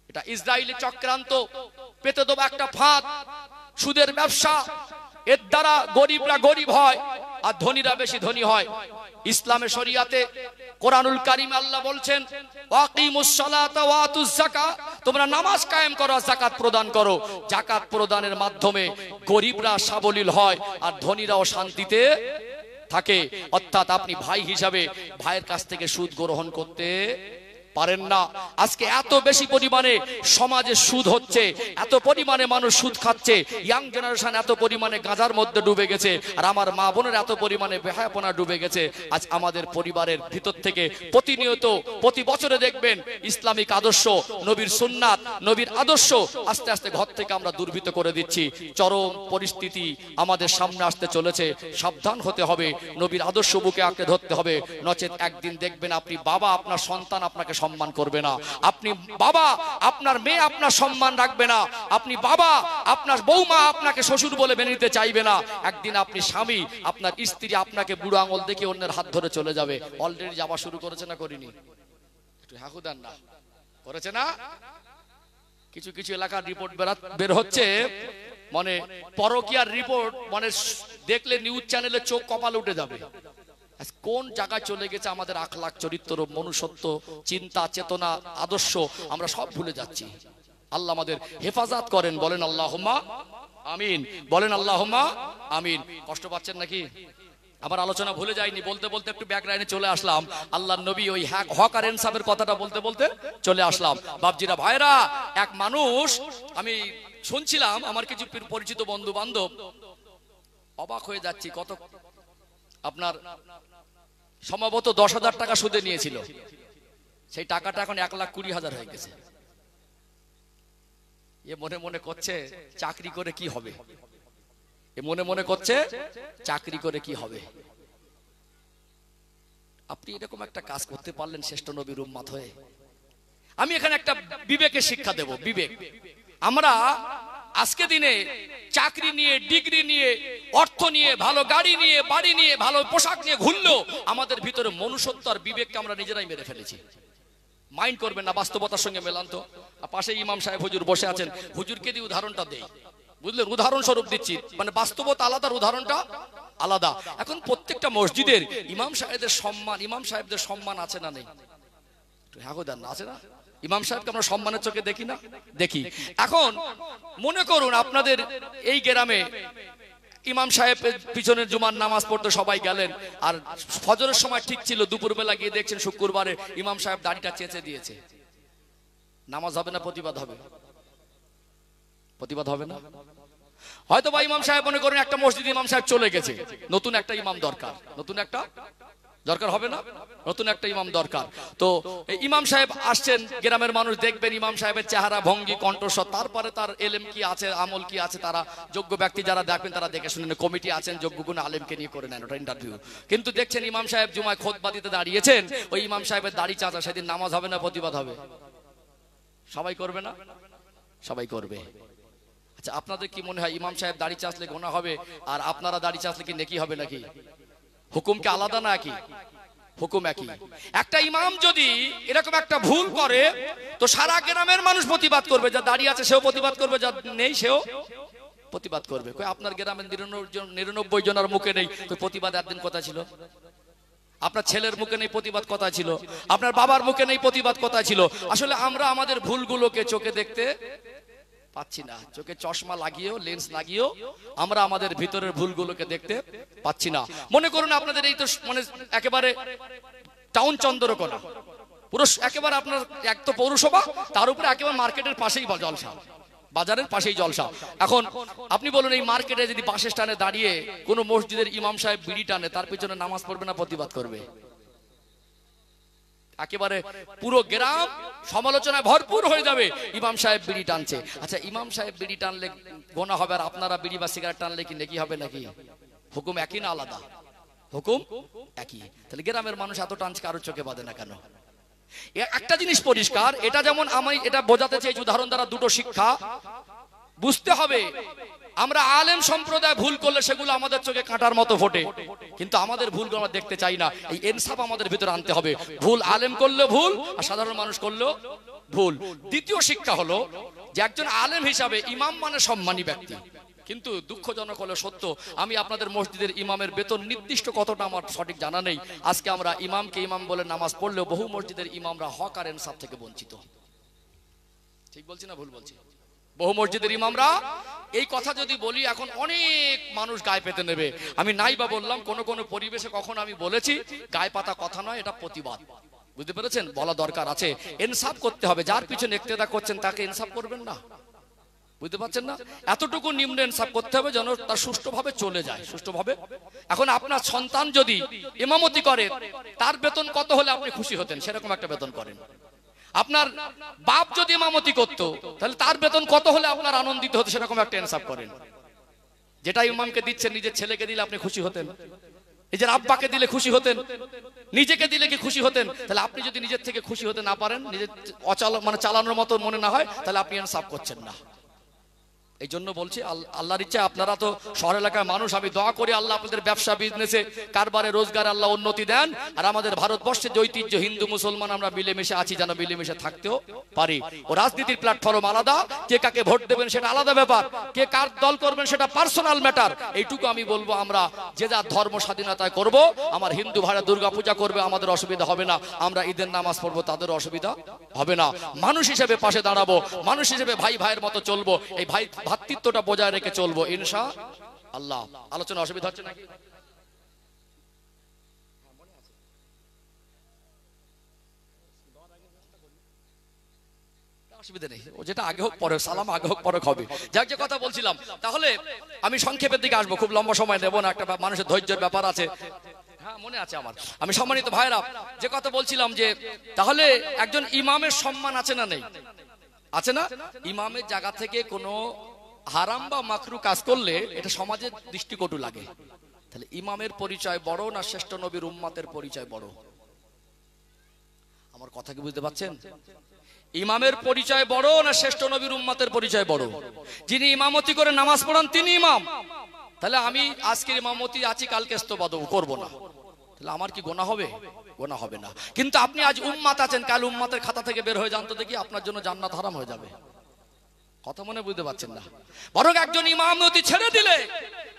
এটা ইসরায়েলি চক্রান্ত, পেতে দেবো একটা ফাঁদ, সুদের ব্যবসা। এর দ্বারা গরিবরা গরিব হয় আর ধনীরা বেশি ধনী হয়। ইসলামের শরিয়াতে কোরআনুল কারীম আল্লাহ বলছেন ওয়াকিমুস সালাতা ওয়া আতুজ যাকাত, তোমরা নামাজ কায়েম করো, যাকাত প্রদান করো। যাকাত প্রদানের মাধ্যমে গরিবরা সাবলীল হয় আর ধনীরাও শান্তিতে থাকে। অর্থাৎ আপনি ভাই হিসাবে ভাইয়ের কাছ থেকে সুদ গ্রহণ করতে পারেন না। আজকে এত বেশি পরিমাণে সমাজে সুদ হচ্ছে, এত পরিমাণে মানুষ সুদ খাচ্ছে, ইয়াং জেনারেশন এত পরিমাণে গাঁজার মধ্যে ডুবে গেছে, আর আমার মা বোনের এত পরিমাণে বেহায়াপনা ডুবে গেছে। আজ আমাদের পরিবারের ভিতর থেকে প্রতিনিয়ত, প্রতি বছরে দেখবেন ইসলামিক আদর্শ, নবীর সুন্নাত, নবীর আদর্শ আস্তে আস্তে ঘর থেকে আমরা দুর্বৃত করে দিচ্ছি। চরম পরিস্থিতি আমাদের সামনে আসতে চলেছে। সাবধান হতে হবে, নবীর আদর্শ বুকে আঁকড়ে ধরতে হবে। নচেত একদিন দেখবেন আপনি বাবা, আপনার সন্তান আপনাকে সম্মান করবে না, আপনি বাবা আপনার মেয়ে আপনার সম্মান রাখবে না, আপনি বাবা আপনার বৌমা আপনাকে শ্বশুর বলে মেনে নিতে চাইবে না, একদিন আপনি স্বামী আপনার স্ত্রী আপনাকে বুড়ো আঙুল দেখে অন্যের হাত ধরে চলে যাবে। অলরেডি যাওয়া শুরু করেছে না করিনি? একটু হাঁকু দেন না, করেছে না? কিছু কিছু এলাকার রিপোর্ট বের হচ্ছে, মানে পরকীয়ার রিপোর্ট, মানে দেখলে নিউজ চ্যানেলে চোখ কপাল উঠে যাবে। কোন জায়গায় চলে গেছে আমাদের আখলাক, চরিত্র, মনুষ্যত্ব, চিন্তা, চেতনা, আদর্শ, আমরা সব ভুলে যাচ্ছি। আল্লাহ আমাদের হেফাজত করেন, বলেন আল্লাহুম্মা আমিন, বলেন আল্লাহুম্মা আমিন। কষ্ট পাচ্ছেন নাকি? আবার আলোচনা ভুলে যাইনি, বলতে বলতে একটু ব্যাক লাইনে চলে আসলাম। আল্লাহর নবী ওই হক আর ইনসাফের কথাটা বলতে বলতে চলে আসলাম। বাপজিরা ভাইরা, এক মানুষ, আমি শুনছিলাম আমার কিছু পরিচিত বন্ধু বান্ধব, অবাক হয়ে যাচ্ছি, কত আপনার সম্ভবত 10,000 টাকা সুদে নিয়েছিল, সেই টাকাটা এখন 1,20,000 হয়ে গেছে। এ মনে মনে করছে চাকরি করে কি হবে, এ মনে মনে করছে চাকরি করে কি হবে। আপনি এরকম একটা কাজ করতে পারলেন শ্রেষ্ঠ নবীর উম্মত হয়ে। আমি এখানে একটা বিবেকের শিক্ষা দেব, বিবেক। আমরা আজকে দিনে চাকরি নিয়ে, ডিগ্রি নিয়ে, অর্থ নিয়ে, ভালো গাড়ি নিয়ে, বাড়ি নিয়ে, ভালো পোশাক নিয়ে ঘুরলেও আমাদের ভিতরে মনুষ্যত্ব আর বিবেককে আমরা নিজেরাই মেরে ফেলেছি। মাইন্ড করবেন না, বাস্তবতার সঙ্গে মেলান তো। পাশে ইমাম সাহেব হুজুর বসে আছেন, হুজুরকে দিয়ে উদাহরণটা দেই, বুঝলেন? উদাহরণ স্বরূপ দিচ্ছি, মানে বাস্তবতা আলাদা, উদাহরণটা আলাদা। এখন প্রত্যেকটা মসজিদের ইমাম সাহেবদের সম্মান আছে না নেই? হ্যাঁ দেন, আছে না? ইমাম সাহেবকে আমরা সম্মানের চোখে দেখি না? দেখি। এখন মনে করুন আপনাদের এই গ্রামে ইমাম সাহেব পিছনের জুমার নামাজ পড়তে সবাই গেলেন, আর ফজরের সময় ঠিক ছিল, দুপুরবেলা গিয়ে দেখছেন শুক্রবারে ইমাম সাহেব দাড়িটা চেঁচে দিয়েছে। নামাজ হবে না প্রতিবাদ হবে? প্রতিবাদ হবে না? হয়তো বা ইমাম সাহেব মনে করেন একটা মসজিদ ইমাম সাহেব চলে গেছে, নতুন একটা ইমাম দরকার, নতুন একটা দরকার হবে না? নতুন একটা ইমাম দরকার। তো ইমাম সাহেব আসছেন, গ্রামের মানুষ দেখবেন ইমাম সাহেবের চেহারা, ভঙ্গি, কণ্ঠস্বর, তারপরে তার এলেম কি আছে, আমল কি আছে, তারা যোগ্য ব্যক্তি যারা দেখবেন তারা দেখে শুনেন, কমিটি আছেন যোগ্য গুণ আলেমকে নিয়ে করে নেন ওটা ইন্টারভিউ। কিন্তু দেখছেন ইমাম সাহেব জুমায় খুতবা দিতে দাঁড়িয়েছেন, ওই ইমাম সাহেবের দাড়ি চাচা, সেদিন নামাজ হবে না প্রতিবাদ হবে? সবাই করবে না? সবাই করবে। আচ্ছা, আপনাদের কি মনে হয় ইমাম সাহেব দাড়ি চাচলে গোনা হবে, আর আপনারা দাড়ি চাচলে কি নেকি হবে নাকি? হুকুম কি আলাদা না একই? হুকুম একই। একটা ইমাম যদি এরকম একটা ভুল করে তো সারা গ্রামের মানুষ প্রতিবাদ করবে, যা দাঁড়িয়ে আছে সেও প্রতিবাদ করবে, যা নেই সেও প্রতিবাদ করবে। কই আপনার গ্রামের 99 জনের মুখে নেই প্রতিবাদ একদিন কথা ছিল? আপনার ছেলের মুখে নেই প্রতিবাদ কথা ছিল? আপনার বাবার মুখে নেই প্রতিবাদ কথা ছিল? আসলে আমরা আমাদের ভুলগুলোকে চোখে দেখতে পাচ্ছি না, চোখে চশমা লাগিয়েও, লেন্স লাগিয়েও আমরা আমাদের ভিতরের ভুলগুলোকে দেখতে পাচ্ছি না। মনে করুন আপনাদের এই তো মানে একেবারে টাউন চন্দ্রকোনা, পুরো একেবারে আপনার এক তো পৌরসভা, তার উপরে একেবারে মার্কেটের পাশেই জলসা, বাজারের পাশেই জলসা। এখন আপনি বলুন এই মার্কেটে যদি বাস স্ট্যান্ডে দাঁড়িয়ে কোনো মসজিদের ইমাম সাহেব বিড়ি টানে, তার পিছনে নামাজ পড়বে না প্রতিবাদ করবে? একেবারে পুরো গ্রাম সমালোচনায় ভরপুর হয়ে যাবে, ইমাম সাহেব বিড়ি টানছে। আচ্ছা, ইমাম সাহেব বিড়ি টানলে গোনা হবে, আর আপনারা বিড়ি বা সিগারেট টানলে কি নেকি হবে নাকি? হুকুম একই না আলাদা? হুকুম একই। তাহলে গ্রামের মানুষ এত টানছে, কারোর চোখে বাঁধে না কেন? একটা জিনিস পরিষ্কার, এটা যেমন আমি এটা বোঝাতে চাইছি উদাহরণ দ্বারা, দুটো শিক্ষা বুঝতে হবে। আমরা আলেম সম্প্রদায় ভুল করলে সেগুলো আমাদের চোখে কাঁটার মতো ফোটে, কিন্তু আমাদের ভুলগুলো আমরা দেখতে চাই না। এই ইনসাফ আমাদের ভিতরে আনতে হবে। ভুল আলেম করলে ভুল, আর সাধারণ মানুষ করলেও ভুল। দ্বিতীয় শিক্ষা হলো যে একজন আলেম হিসাবে ইমাম মানে সম্মানী ব্যক্তি, কিন্তু দুঃখজনক হলো সত্য, আমি আপনাদের মসজিদের ইমামের বেতন নির্দিষ্ট কতটা আমার সঠিক জানা নেই। আজকে আমরা ইমামকে ইমাম বলে নামাজ পড়লেও বহু মসজিদের ইমামরা হক আর ইনসাফ থেকে বঞ্চিত। ঠিক বলছি না ভুল বলছি? বহু মসজিদের ইমামরা, এই কথা যদি বলি এখন অনেক মানুষ গায়ে পেতে নেবে। আমি নাই বা বললাম, কোন কোন পরিবেশে কখন আমি বলেছি গায়ে পাতা কথা নয়, এটা প্রতিবাদ। বুঝতে পেরেছেন? বলা দরকার আছে, ইনসাফ করতে হবে। যার পিছনে ইক্তেদা করছেন তাকে ইনসাফ করবেন না? বুঝতে পারছেন না? এতটুকু নিম্ন ইনসাফ করতে হবে যেন তার সুষ্ঠুভাবে চলে যায়, সুষ্ঠুভাবে। এখন আপনার সন্তান যদি ইমামতি করে, তার বেতন কত হলে আপনি খুশি হতেন, সেরকম একটা বেতন করেন। আপনার বাপ যদি ইমামতি করতো, তাহলে তার বেতন কত হলে আপনার আনন্দিত হতো, সেরকম একটা ইনসাফ করেন। যেটা ইমামকে দিচ্ছেন নিজের ছেলেকে দিলে আপনি খুশি হতেন? এই যে আব্বাকে দিলে খুশি হতেন, নিজেকে দিলে কি খুশি হতেন? তাহলে আপনি যদি নিজের থেকে খুশি হতে না পারেন, নিজের চালানোর মতো মনে না হয়, তাহলে আপনি ইনসাফ করছেন না। এই জন্য বলছি আল্লাহর ইচ্ছা, আপনারা তো শহর এলাকার মানুষ, আমি দোয়া করি আল্লাহ আপনাদের ব্যবসা বিজনেসে কারবারে রোজগার আল্লাহ উন্নতি দেন। আর আমাদের ভারতবর্ষের যে ঐতিহ্য হিন্দু মুসলমান আমরা মিলেমিশে আছি, যেন মিলেমিশে থাকতেও পারি। ও রাজনীতির প্ল্যাটফর্ম আলাদা, কে কাকে ভোট দেবেন সেটা আলাদা ব্যাপার, কে কার দল করবেন সেটা পার্সোনাল ম্যাটার। এইটুকু আমি বলবো, আমরা যে যার ধর্ম স্বাধীনতায় করব। আমার হিন্দু ভাইরা দুর্গা পূজা করবে, আমাদের অসুবিধা হবে না। আমরা ঈদের নামাজ পড়বো, তাদের অসুবিধা হবে না। মানুষ হিসেবে পাশে দাঁড়াবো, মানুষ হিসেবে ভাই ভাইয়ের মতো চলবো, এই ভাই ভাতৃত্বটা বজায় রেখে চলবো ইনশাআল্লাহ। আলোচনা অসুবিধা হচ্ছে নাকি? অসুবিধা নেই, ও যেটা আগে হোক পরে, সালাম আগে হোক পরে হবে। যাক, যে কথা বলছিলাম, তাহলে আমি সংক্ষেপের দিকে আসবো, খুব লম্বা সময় নেব না, একটা মানুষের ধৈর্যের ব্যাপার আছে। হ্যাঁ, মনে আছে আমার। আমি সম্মানিত ভাইরা যে কথা বলছিলাম, যে তাহলে একজন ইমামের সম্মান আছে না নেই? আছে না? ইমামের জায়গা থেকে কোনো হারাম বা মাকরু কাজ করলে এটা সমাজের দৃষ্টিকটু লাগে। তাহলে ইমামের পরিচয় বড় না শ্রেষ্ঠ নবীর উম্মতের পরিচয় বড়? আমার কথা কি বুঝতে পারছেন? ইমামের পরিচয় বড় না শ্রেষ্ঠ নবীর উম্মতের পরিচয় বড়? যিনি ইমামতি করে নামাজ পড়ান তিনি ইমাম। তাহলে আমি আজকে ইমামতি আছি, কালকে ইস্তফা করবো না, তাহলে আমার কি গোনা হবে? গোনা হবে না। কিন্তু আপনি আজ উম্মাত আছেন, কাল উম্মাতের খাতা থেকে বের হয়ে যান তো দেখি, আপনার জন্য জান্নাত হারাম হয়ে যাবে। কথা মনে বুঝতে পারছেন না? বরং একজন ইমামতি ছেড়ে দিলে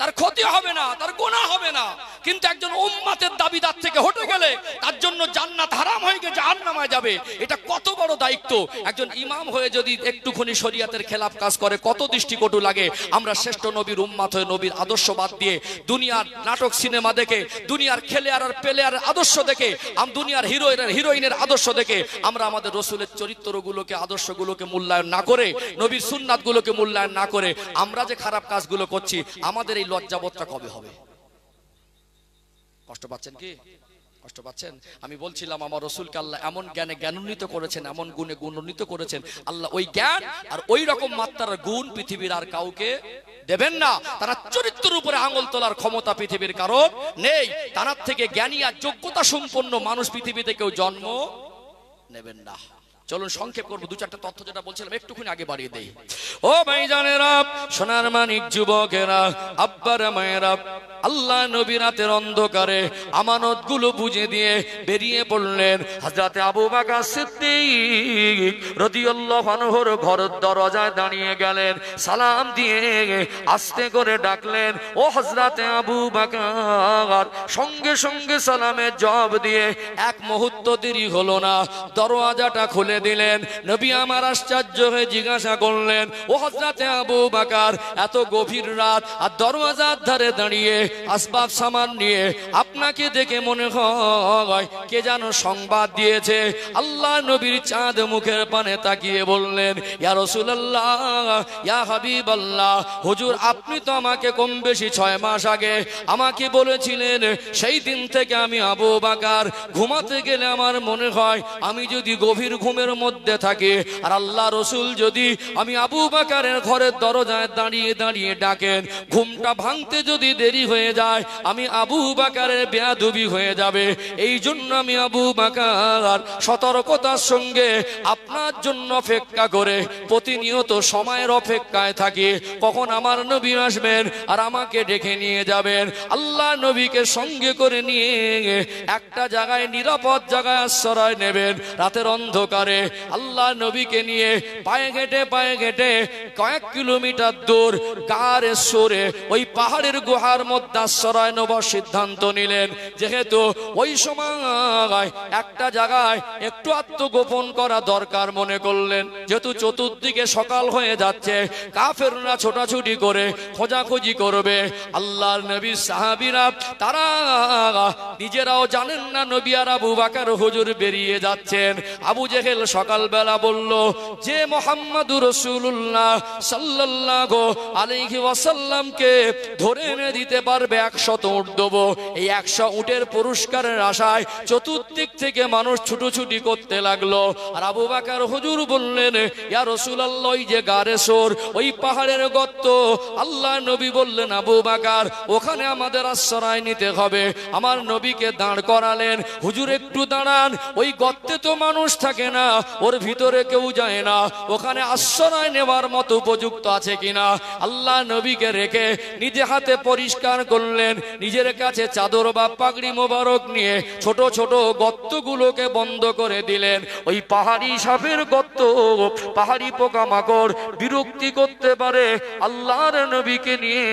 তার ক্ষতি হবে না, তার গোনা হবে না। কিন্তু একজন উম্মাতের দাবিদার থেকে হটে গেলে তার জন্য জান্নাত হারাম হয়ে গিয়ে জাহান্নামে যাবে। এটা কত বড় দায়িত্ব! একজন ইমাম হয়ে যদি একটুখানি শরীয়তের খেলাফ কাজ করে, কত দৃষ্টিকটু লাগে। আমরা শ্রেষ্ঠ নবীর উম্মাত হয়ে নবীর আদর্শ বাদ দিয়ে দুনিয়ার নাটক সিনেমা দেখে, দুনিয়ার খেলেয়ার আর প্লেয়ারের আদর্শ দেখে, দুনিয়ার হিরোইনের আদর্শ দেখে আমরা আমাদের রসুলের চরিত্রগুলোকে, আদর্শগুলোকে মূল্যায়ন না করে, নবীর সুন্নাতগুলোকে মূল্যায়ন না করে আমরা যে খারাপ কাজগুলো করছি, আমাদের এই লজ্জাবোধটা কবে হবে? কষ্ট পাচ্ছেন কি? কষ্ট পাচ্ছেন? আমি বলছিলাম, আমার রসুলকে আল্লাহ এমন জ্ঞানে জ্ঞানান্বিত করেছেন, এমন গুণে গুণান্বিত করেছেন, আল্লাহ ওই জ্ঞান আর ওই রকম মাত্রার গুণ পৃথিবীর আর কাউকে দেবেন না। তারা চরিত্রের উপরে আঙুল তোলার ক্ষমতা পৃথিবীর কারণ নেই। তার থেকে জ্ঞানী আর যোগ্যতা সম্পন্ন মানুষ পৃথিবীতে কেউ জন্ম নেবেন না। চলুন সংক্ষেপ করবো, দু চারটা তথ্য যেটা বলছিলাম একটুখানি আগে বাড়িয়ে দেই। ও ভাইজানেরা, সোনার মানিক যুবকেরা, আব্বারা মায়েরা, আল্লাহ নবী রাতের অন্ধকারে আমানত গুলো বুঝে দিয়ে বেরিয়ে পড়লেন। হযরতে আবু বকর সিদ্দিক রাদিয়াল্লাহু আনহুর ঘরের দরজায় দাঁড়িয়ে গেলেন, সালাম দিয়ে আস্তে করে ডাকলেন, ও হযরতে আবু বকর। সঙ্গে সঙ্গে সালামের জবাব দিয়ে এক মুহূর্ত দেরি হলো না, দরজাটা খুলে দিলেন। নবী আমার আশ্চর্য হয়ে জিজ্ঞাসা করলেন, ও হযরতে আবু বকর, এত গভীর রাত আর দরজার ধারে দাঁড়িয়ে আসবাব সামান নিয়ে আপনাকে দেখে মনে হয় কে যেন সংবাদ দিয়েছে। আল্লাহ নবীর চাঁদ মুখের পানে তাকিয়ে বললেন, ইয়া রাসূলুল্লাহ, ইয়া হাবিবাল্লাহ, হুজুর আপনি তো আমাকে কম বেশি 6 মাস আগে আমাকে বলেছিলেন, সেই দিন থেকে আমি আবু বকর ঘুমাতে গেলে আমার মনে হয় আমি যদি গভীর ঘুমের মধ্যে থাকি আর আল্লাহ রসুল যদি আমি আবু বকরের ঘরের দরজায় দাঁড়িয়ে দাঁড়িয়ে ডাকেন, ঘুমটা ভাঙতে যদি দেরি হয়ে যায় আমি আবু বকরের বেয়াদবি হয়ে যাবে। এই জন্য আমি আবু বকর সতর্কতার সঙ্গে আপনার জন্য অপেক্ষা করে প্রতিনিয়ত সময়ের অপেক্ষায় থাকি, কখন আমার নবী আসবেন আর আমাকে ডেকে নিয়ে যাবেন। আল্লাহ নবীকে সঙ্গে করে নিয়ে একটা জায়গায়, নিরাপদ জায়গায় আশ্রয় নেবেন। রাতের অন্ধকারে আল্লাহ নবীকে নিয়ে পায়ে ঘেটে কয়েক কিলোমিটার দূর গাড়ে সরে ওই পাহাড়ের গুহার মধ্যে আশ্রয় নেবার সিদ্ধান্ত নিলেন। যেহেতু ওই সময় একটা জায়গায় একটু আত্মগোপন করা দরকার মনে করলেন, যেহেতু চতুর্দিকে সকাল হয়ে যাচ্ছে, কাফেররা ছোটাছুটি করে খোঁজাখুঁজি করবে। আল্লাহর নবী সাহাবীরা তারা নিজেরাও জানেন না নবী আর আবু বকর হুজুর বেরিয়ে যাচ্ছেন। আবু জেহেল সকালবেলা বলল যে মুহাম্মাদুর রাসূলুল্লাহ সাল্লাল্লাহু আলাইহি ওয়াসাল্লামকে ধরে এনে দিতে পারবে পারবে 100 উট দেবো। এই 100 উটের পুরস্কারের আশায় চতুর্দিক থেকে মানুষ ছুটোছুটি করতে লাগলো। আর আবু বকর হুজুর বললেন, ইয়া রাসূলুল্লাহ, ওই যে গারে সোর, ওই পাহাড়ের গর্ত। আল্লাহ নবী বললেন, আবু বকর, ওখানে আমাদের আশ্রয় নিতে হবে। আমার নবীকে দাঁড় করালেন। হুজুর একটু দাঁড়ান, ওই গর্তে তো মানুষ থাকে না, ওর ভিতরে কেউ যায় না, ওখানে আশ্রয় নেওয়ার মতো উপযুক্ত আছে কিনা। আল্লাহ নবীকে রেখে নিজে হাতে পরিষ্কার করলেন, নিজের কাছে চাদর বা পাগড়ি মোবারক নিয়ে ছোট ছোট গর্তগুলোকে বন্ধ করে দিলেন। ওই পাহাড়ি সাপের গর্ত, পাহাড়ি পোকামাকড় বিরক্তি করতে পারে, আল্লাহর নবীকে নিয়ে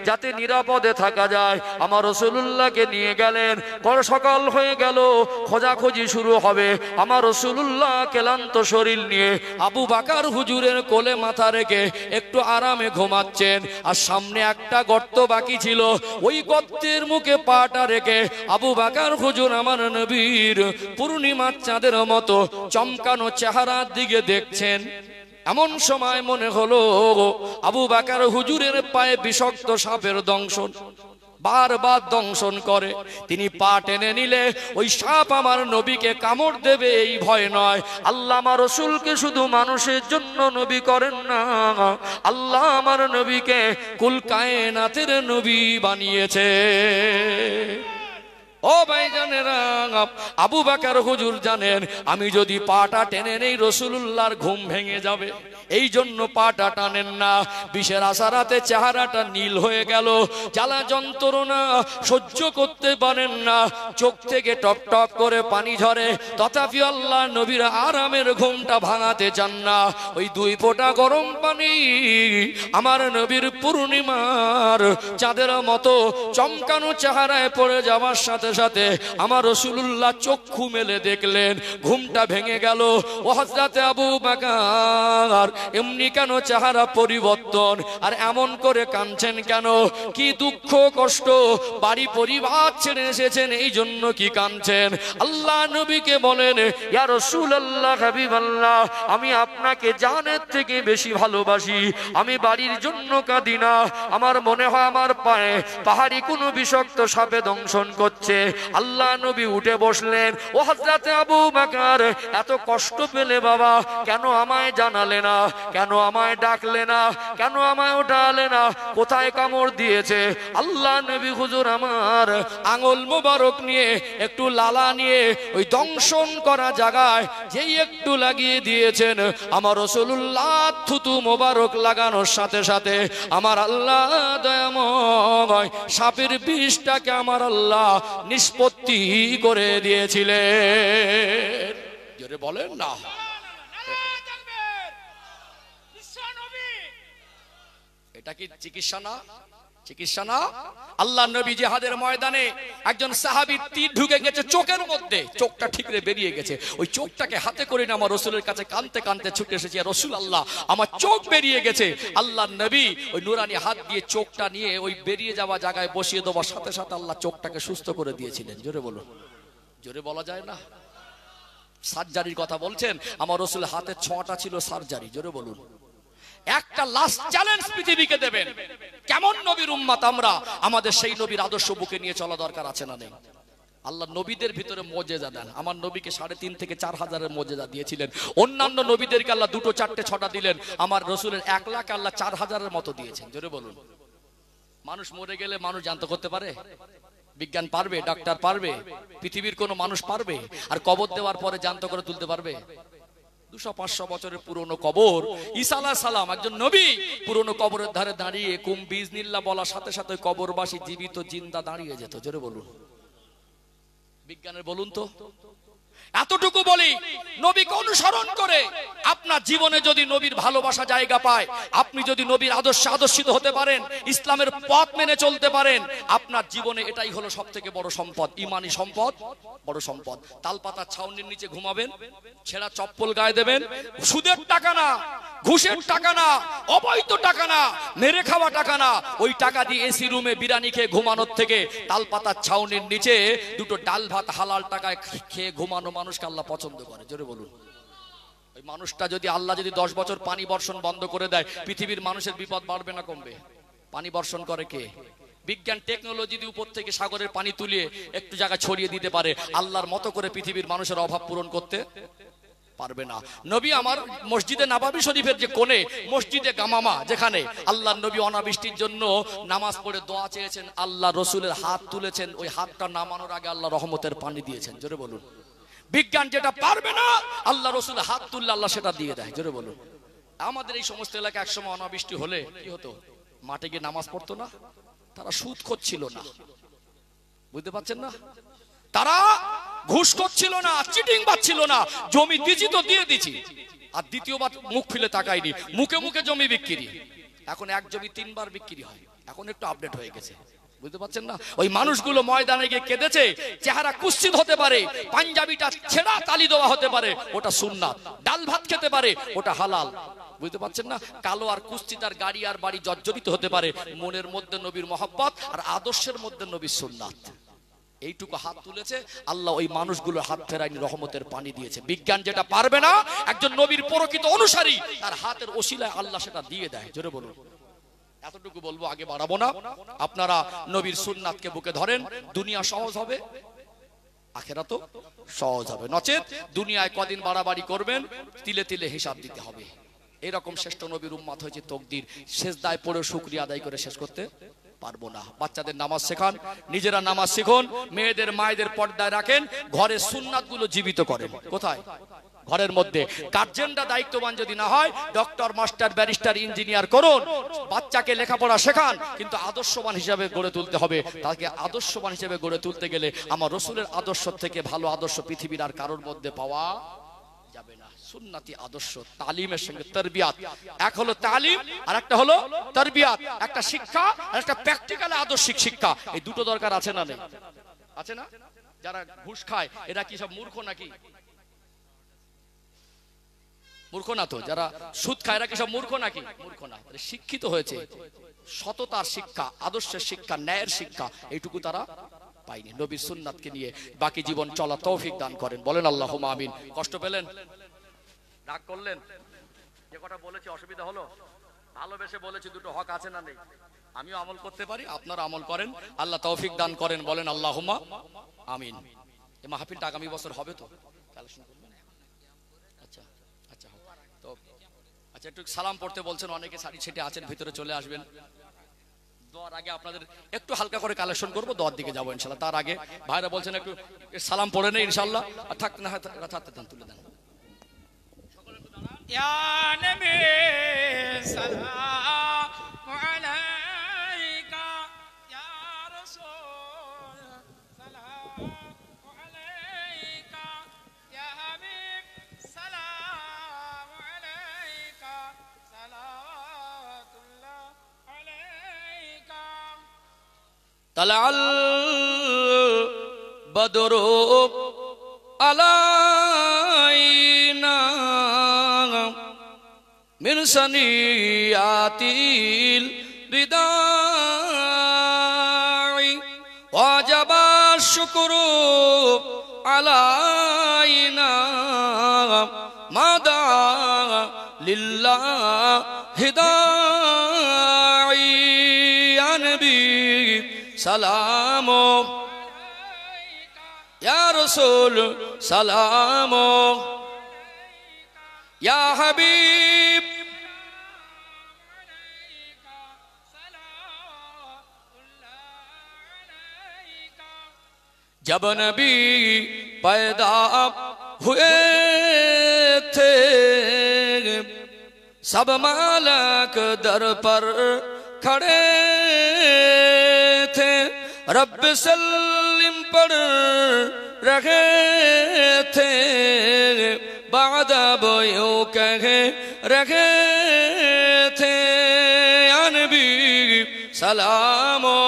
যাতে নিরাপদে থাকা যায় আমার রাসূলুল্লাহকে নিয়ে গেলেন। সকাল হয়ে গেল, খোঁজাখুঁজি শুরু হবে। আমার রাসূলুল্লাহ ক্লান্ত শরীর নিয়ে আবু বকর হুজুরের কোলে মাথা রেখে একটু আরামে ঘুমাচ্ছেন। আর সামনে একটা গর্ত বাকি ছিল, ওই গর্তের মুখে পাটা রেখে আবু বকর হুজুর আমার নবীর পূর্ণিমার চাঁদের মতো চমকানো চেহারার দিকে দেখছেন। এমন সময় মনে হলো আবু বকর হুজুরের পায়ে বিষাক্ত সাপের দংশন, বারবার দংশন করে। তিনি পা টেনে নিলে ওই সাপ আমার নবীকে কামড় দেবে এই ভয় নয়। আল্লাহ আমার রাসূলকে শুধু মানুষের জন্য নবী করেন না, আল্লাহ আমার নবীকে কুল কায়নাতের নবী বানিয়েছে। ও ভাইজানেরা, আবু বকর হুজুর জানেন আমি যদি পাটা টেনে নেই রাসূলুল্লাহর ঘুম ভেঙে যাবে, এই জন্য পাটা টানেন না। বিষের আসারাতে চেহারাটা নীল হয়ে গেল, জ্বালা যন্ত্রণা সহ্য করতে পারেন না, চোখ থেকে টপ টপ করে পানি ঝরে। তথাপি আল্লাহ নবীর আরামের ঘুমটা ভাঙাতে চান না। ওই 2 ফোঁটা গরম পানি আমার নবীর পূর্ণিমার চাঁদের মতো চমকানো চেহারায় পড়ে যাওয়ার সাথে সাথে আমার রাসূলুল্লাহ চক্ষু মেলে দেখলেন, ঘুমটা ভেঙে গেল। ও হযরতে আবু বকর, এমনি কেন চেহারা পরিবর্তন, আর এমন করে কাঁদছেন কেন? কি দুঃখ কষ্ট, বাড়ি পরিবার ছেড়ে এসেছেন, এই জন্য কি কাঁদছেন? আল্লাহ নবীকে বলেন, ইয়া রাসূলুল্লাহ, হাবিবাল্লাহ, আমি আপনাকে জানের থেকে বেশি ভালোবাসি। আমি বাড়ির জন্য কাঁদি না, আমার মনে হয় আমার পায়ে পাহাড়ি কোনো বিষাক্ত সাপে দংশন করছে। আল্লাহ নবী উঠে বসলেন। ও হযরতে আবু বকর, এত কষ্ট পেলে বাবা কেন আমায় জানালে না? কেন আমায় ডাকলে না? কেন আমায় ওঠালে না? কোথায় কামড় দিয়েছে? আল্লাহ নবী হুজুর আমার আঙ্গুল মোবারক নিয়ে একটু লালা নিয়ে ওই দংশন করা জায়গায় যেই একটু লাগিয়ে দিয়েছেন, আমার রাসূলুল্লাহ থুতু মোবারক লাগানোর সাথে সাথে আমার আল্লাহ দয়াময় সাপের বিষটাকে আমার আল্লাহ নিষ্পত্তি করে দিয়েছিলেন। জোরে বলেন না। এটা কি চিকিৎসা না? চিকিৎসা না? আল্লাহ নবী জিহাদের ময়দানে একজন সাহাবীর তীর ঢুকে গেছে চোখের মধ্যে, চোখটা ঠিকরে বেরিয়ে গেছে। ওই চোখটাকে হাতে করে না আমার রাসূলের কাছে কাঁদতে কাঁদতে ছুটে এসেছে, রাসূলুল্লাহ আমার চোখ বেরিয়ে গেছে। আল্লাহ নবী ওই নুরানি হাত দিয়ে চোখটা নিয়ে ওই বেরিয়ে যাওয়া জায়গায় বসিয়ে দেওয়ার সাথে সাথে আল্লাহ চোখটাকে সুস্থ করে দিয়েছিলেন। জোরে বলুন। জোরে বলা যায় না? সার্জারির কথা বলছেন, আমার রাসূলের হাতে 6টা ছিল সার্জারি। জোরে বলুন। একটা লাস্ট চ্যালেঞ্জ পৃথিবীকে দেবেন, কেমন নবীর উম্মত আমরা, আমাদের সেই নবীর আদর্শ বুকে নিয়ে চলা দরকার আছে না নেই? আল্লাহ নবীদের ভিতরে মুজিজা দেন। আমার নবীকে 3.5 থেকে 4 হাজারের মুজিজা দিয়েছিলেন। অন্যান্য নবীদেরকে আল্লাহ 2, 4, 6টা দিলেন। আমার রাসূলের 1 লাখ আল্লাহ 4 হাজারের মতো দিয়েছেন। জোরে বলুন। মানুষ মরে গেলে মানুষ জানতে করতে পারে? বিজ্ঞান পারবে? ডাক্তার পারবে? পৃথিবীর কোনো মানুষ পারবে? আর কবর দেওয়ার পরে জানতে করে তুলতে পারবে? 200-500 বছরের পুরনো কবর, ঈসা আলাইহিস সালাম একজন নবী পুরনো কবরের ধারে দাঁড়িয়ে কুম বিজনিল্লাহ বলার সাথে সাথে কবরবাসী জীবিত জিন্দা দাঁড়িয়ে যেত। জোরে বলুন। বিজ্ঞানের বলুন তো। এতটুকু বলি, নবীকে অনুসরণ করে আপনার জীবনে যদি নবীর ভালোবাসা জায়গা পায়, আপনি যদি নবীর আদর্শে আদর্শিত হতে পারেন, ইসলামের পথ মেনে চলতে পারেন, আপনার জীবনে এটাই হলো সবথেকে বড় সম্পদ, ঈমানি সম্পদ, বড় সম্পদ। তালপাতার ছাউনির নিচে ঘুমাবেন, ছেঁড়া চপ্পল গায়ে দেবেন, সুদের টাকা না, ঘুষের টাকা না, অবৈধ টাকা না, মেরে খাওয়া টাকা না, ওই টাকা দিয়ে এসি রুমে বিরিয়ানি খেয়ে ঘুমানোর থেকে তালপাতার ছাউনির নিচে 2টো ডাল ভাত হালাল টাকায় খেয়ে ঘুমানো মানুষকে আল্লাহ পছন্দ করে। জোরে বলুন। ওই মানুষটা যদি আল্লাহ যদি 10 বছর পানি বর্ষণ বন্ধ করে দেয়, পৃথিবীর মানুষের বিপদ বাড়বে না কমবে? পানি বর্ষণ করে কে? বিজ্ঞান টেকনোলজি দিয়ে উপর থেকে সাগরের পানি তুলিয়ে একটু জায়গা ছড়িয়ে দিতে পারে, আল্লাহর মতো করে পৃথিবীর মানুষের অভাব পূরণ করতে পারবে না। নবী আমার মসজিদে নববী শরীফের যে কোণে মসজিদে গামামা, যেখানে আল্লাহর নবী অনাবৃষ্টির জন্য নামাজ পড়ে দোয়া চেয়েছেন, আল্লাহ রসুলের হাত তুলেছেন, ওই হাতটা নামানোর আগে আল্লাহ রহমতের পানি দিয়েছেন। জোরে বলুন। বিজ্ঞান যেটা পারবে না, আল্লাহ রসুলের হাত তুললে আল্লাহ সেটা দিয়ে দেয়। জোরে বলুন। আমাদের এই সমস্ত এলাকায় একসময় অনাবৃষ্টি হলে কি হতো? মাঠে গিয়ে নামাজ পড়তো না, তারা সুদ করছিল না, বুঝতে পারছেন না? তারা ঘুষ করছিল না, চিটিং বাজছিল না, জমি দিছি তো দিয়ে দিছি, আর দ্বিতীয়বার মুখ খুলে তাকায়নি, মুখে মুখে জমি বিক্রি। এখন এক জমি 3 বার বিক্রি হয়, এখন একটু আপডেট হয়ে গেছে, বুঝতে পারছেন না? ওই মানুষগুলো ময়দানে গিয়ে কেঁদেছে, চেহারা কুৎসিত হতে পারে, পাঞ্জাবিটা ছেঁড়া তালি দেওয়া হতে পারে, ওটা সুন্নাত। ডাল ভাত খেতে পারে, ওটা হালাল, বুঝতে পারছেন না? কালো আর কুৎসিত আর গাড়ি আর বাড়ি জর্জরিত হতে পারে, মনের মধ্যে নবীর মহব্বত আর আদর্শের মধ্যে নবীর সুন্নাত। এইটুকু হাত তুলেছে, আল্লাহ ওই মানুষগুলো হাত ফেরায়নি, রহমতের পানি দিয়েছে। বিজ্ঞান যেটা পারবে না, একজন নবীর প্রকৃত অনুসারী তার হাতের ওসিলায় আল্লাহ সেটা দিয়ে দেয়। জোরে বলুন। এতটুকু বলবো, আগে বাড়াবো না। আপনারা নবীর সুন্নাতকে বুকে ধরেন, দুনিয়া সহজ হবে, আখিরাতও সহজ হবে। নচেত দুনিয়ায় কদিন বাড়াবাড়ি করবেন, তিলে তিলে হিসাব দিতে হবে। এরকম শ্রেষ্ঠ নবীর উম্মত হয়েছে তকদির, সেজদায় পড়ে শুকরিয়া আদায় করে শেষ করতে পারবো না। বাচ্চাদের নামাজ শেখান, নিজেরা নামাজ শিখুন, মেয়েদের মায়েদের পর্দায় রাখেন, ঘরের সুন্নাতগুলো জীবিত করেন। কোথায়? ঘরের মধ্যে। গার্জেনরা দায়িত্ববান যদি না হয়, ডক্টর, মাস্টার, ব্যারিস্টার, ইঞ্জিনিয়ার করুন, বাচ্চাকে লেখাপড়া শেখান, কিন্তু আদর্শবান হিসাবে গড়ে তুলতে হবে। তাকে আদর্শবান হিসেবে গড়ে তুলতে গেলে আমার রসুলের আদর্শ থেকে ভালো আদর্শ পৃথিবীর আর কারোর মধ্যে পাওয়া যাবে না। সুন্নতি আদর্শ, তালিমের সঙ্গে তারবিয়াত। এক হলো তালিম আর একটা হলো তারবিয়াত, একটা শিক্ষা আর একটা প্র্যাকটিক্যাল আদর্শিক শিক্ষা। এই দুটো দরকার আছে না? নেই? আছে না? যারা ঘুষ খায় এরা কি সব মূর্খ নাকি? মূর্খ না তো। যারা সুদ খায় এরা কি সব মূর্খ নাকি? মূর্খ না, শিক্ষিত হয়েছে। সততার শিক্ষা, আদর্শের শিক্ষা, ন্যায়ের শিক্ষা, এইটুকু তারা পাইনি। নবীর সুন্নাতকে নিয়ে বাকি জীবন চলা তৌফিক দান করেন, বলেন আল্লাহুম্মা আমিন। কষ্ট পেলেন? রাগ করলেন? যে কথা বলেছি অসুবিধা হলো? ভালোবেসে বলেছি, দুটো হক আছে না নেই? আমিও আমল করতে পারি, আপনারা আমল করেন, আল্লাহ তৌফিক দান করেন, বলেন আল্লাহুম্মা আমিন। এই মাহফিলটা আগামী বছর হবে তো? কালেকশন করবেন? আচ্ছা আচ্ছা, তো আচ্ছা, একটু সালাম পড়তে বলছেন অনেকে, সারি ছেটে আছেন, ভিতরে চলে আসবেন। দোয়ার আগে আপনাদের একটু হালকা করে কালেকশন করবো, দোয়ার দিকে যাবো ইনশাল্লাহ। তার আগে ভাইরা বলছেন একটু সালাম পড়ে নেই ইনশাল্লাহ। আর থাকতে না থাকতে দেন, তুলে দেন। ইয়া নবী সালামু আলাইকা, ইয়া রাসূল সালামু আলাইকা, ইয়া হাবিব সালামু আলাইকা, সালাওয়াতুল্লাহ আলাইকা। তালাল বদরু আলাইনা মিন সানিয়াতিল বিদাই, ওয়াজাবা শুকরু আলাইনা মাদা লিল্লাহি দাই। ইয়া নবী সালামু, ইয়া রাসূল সালামু, ইয়া হাবিব जब नबी पैदा हुए थे, सब मालक दर पर खड़े थे, रब सल्लिम पर रहे थे, बाद वो यूं कहे रहे थे, या नबी सलामो,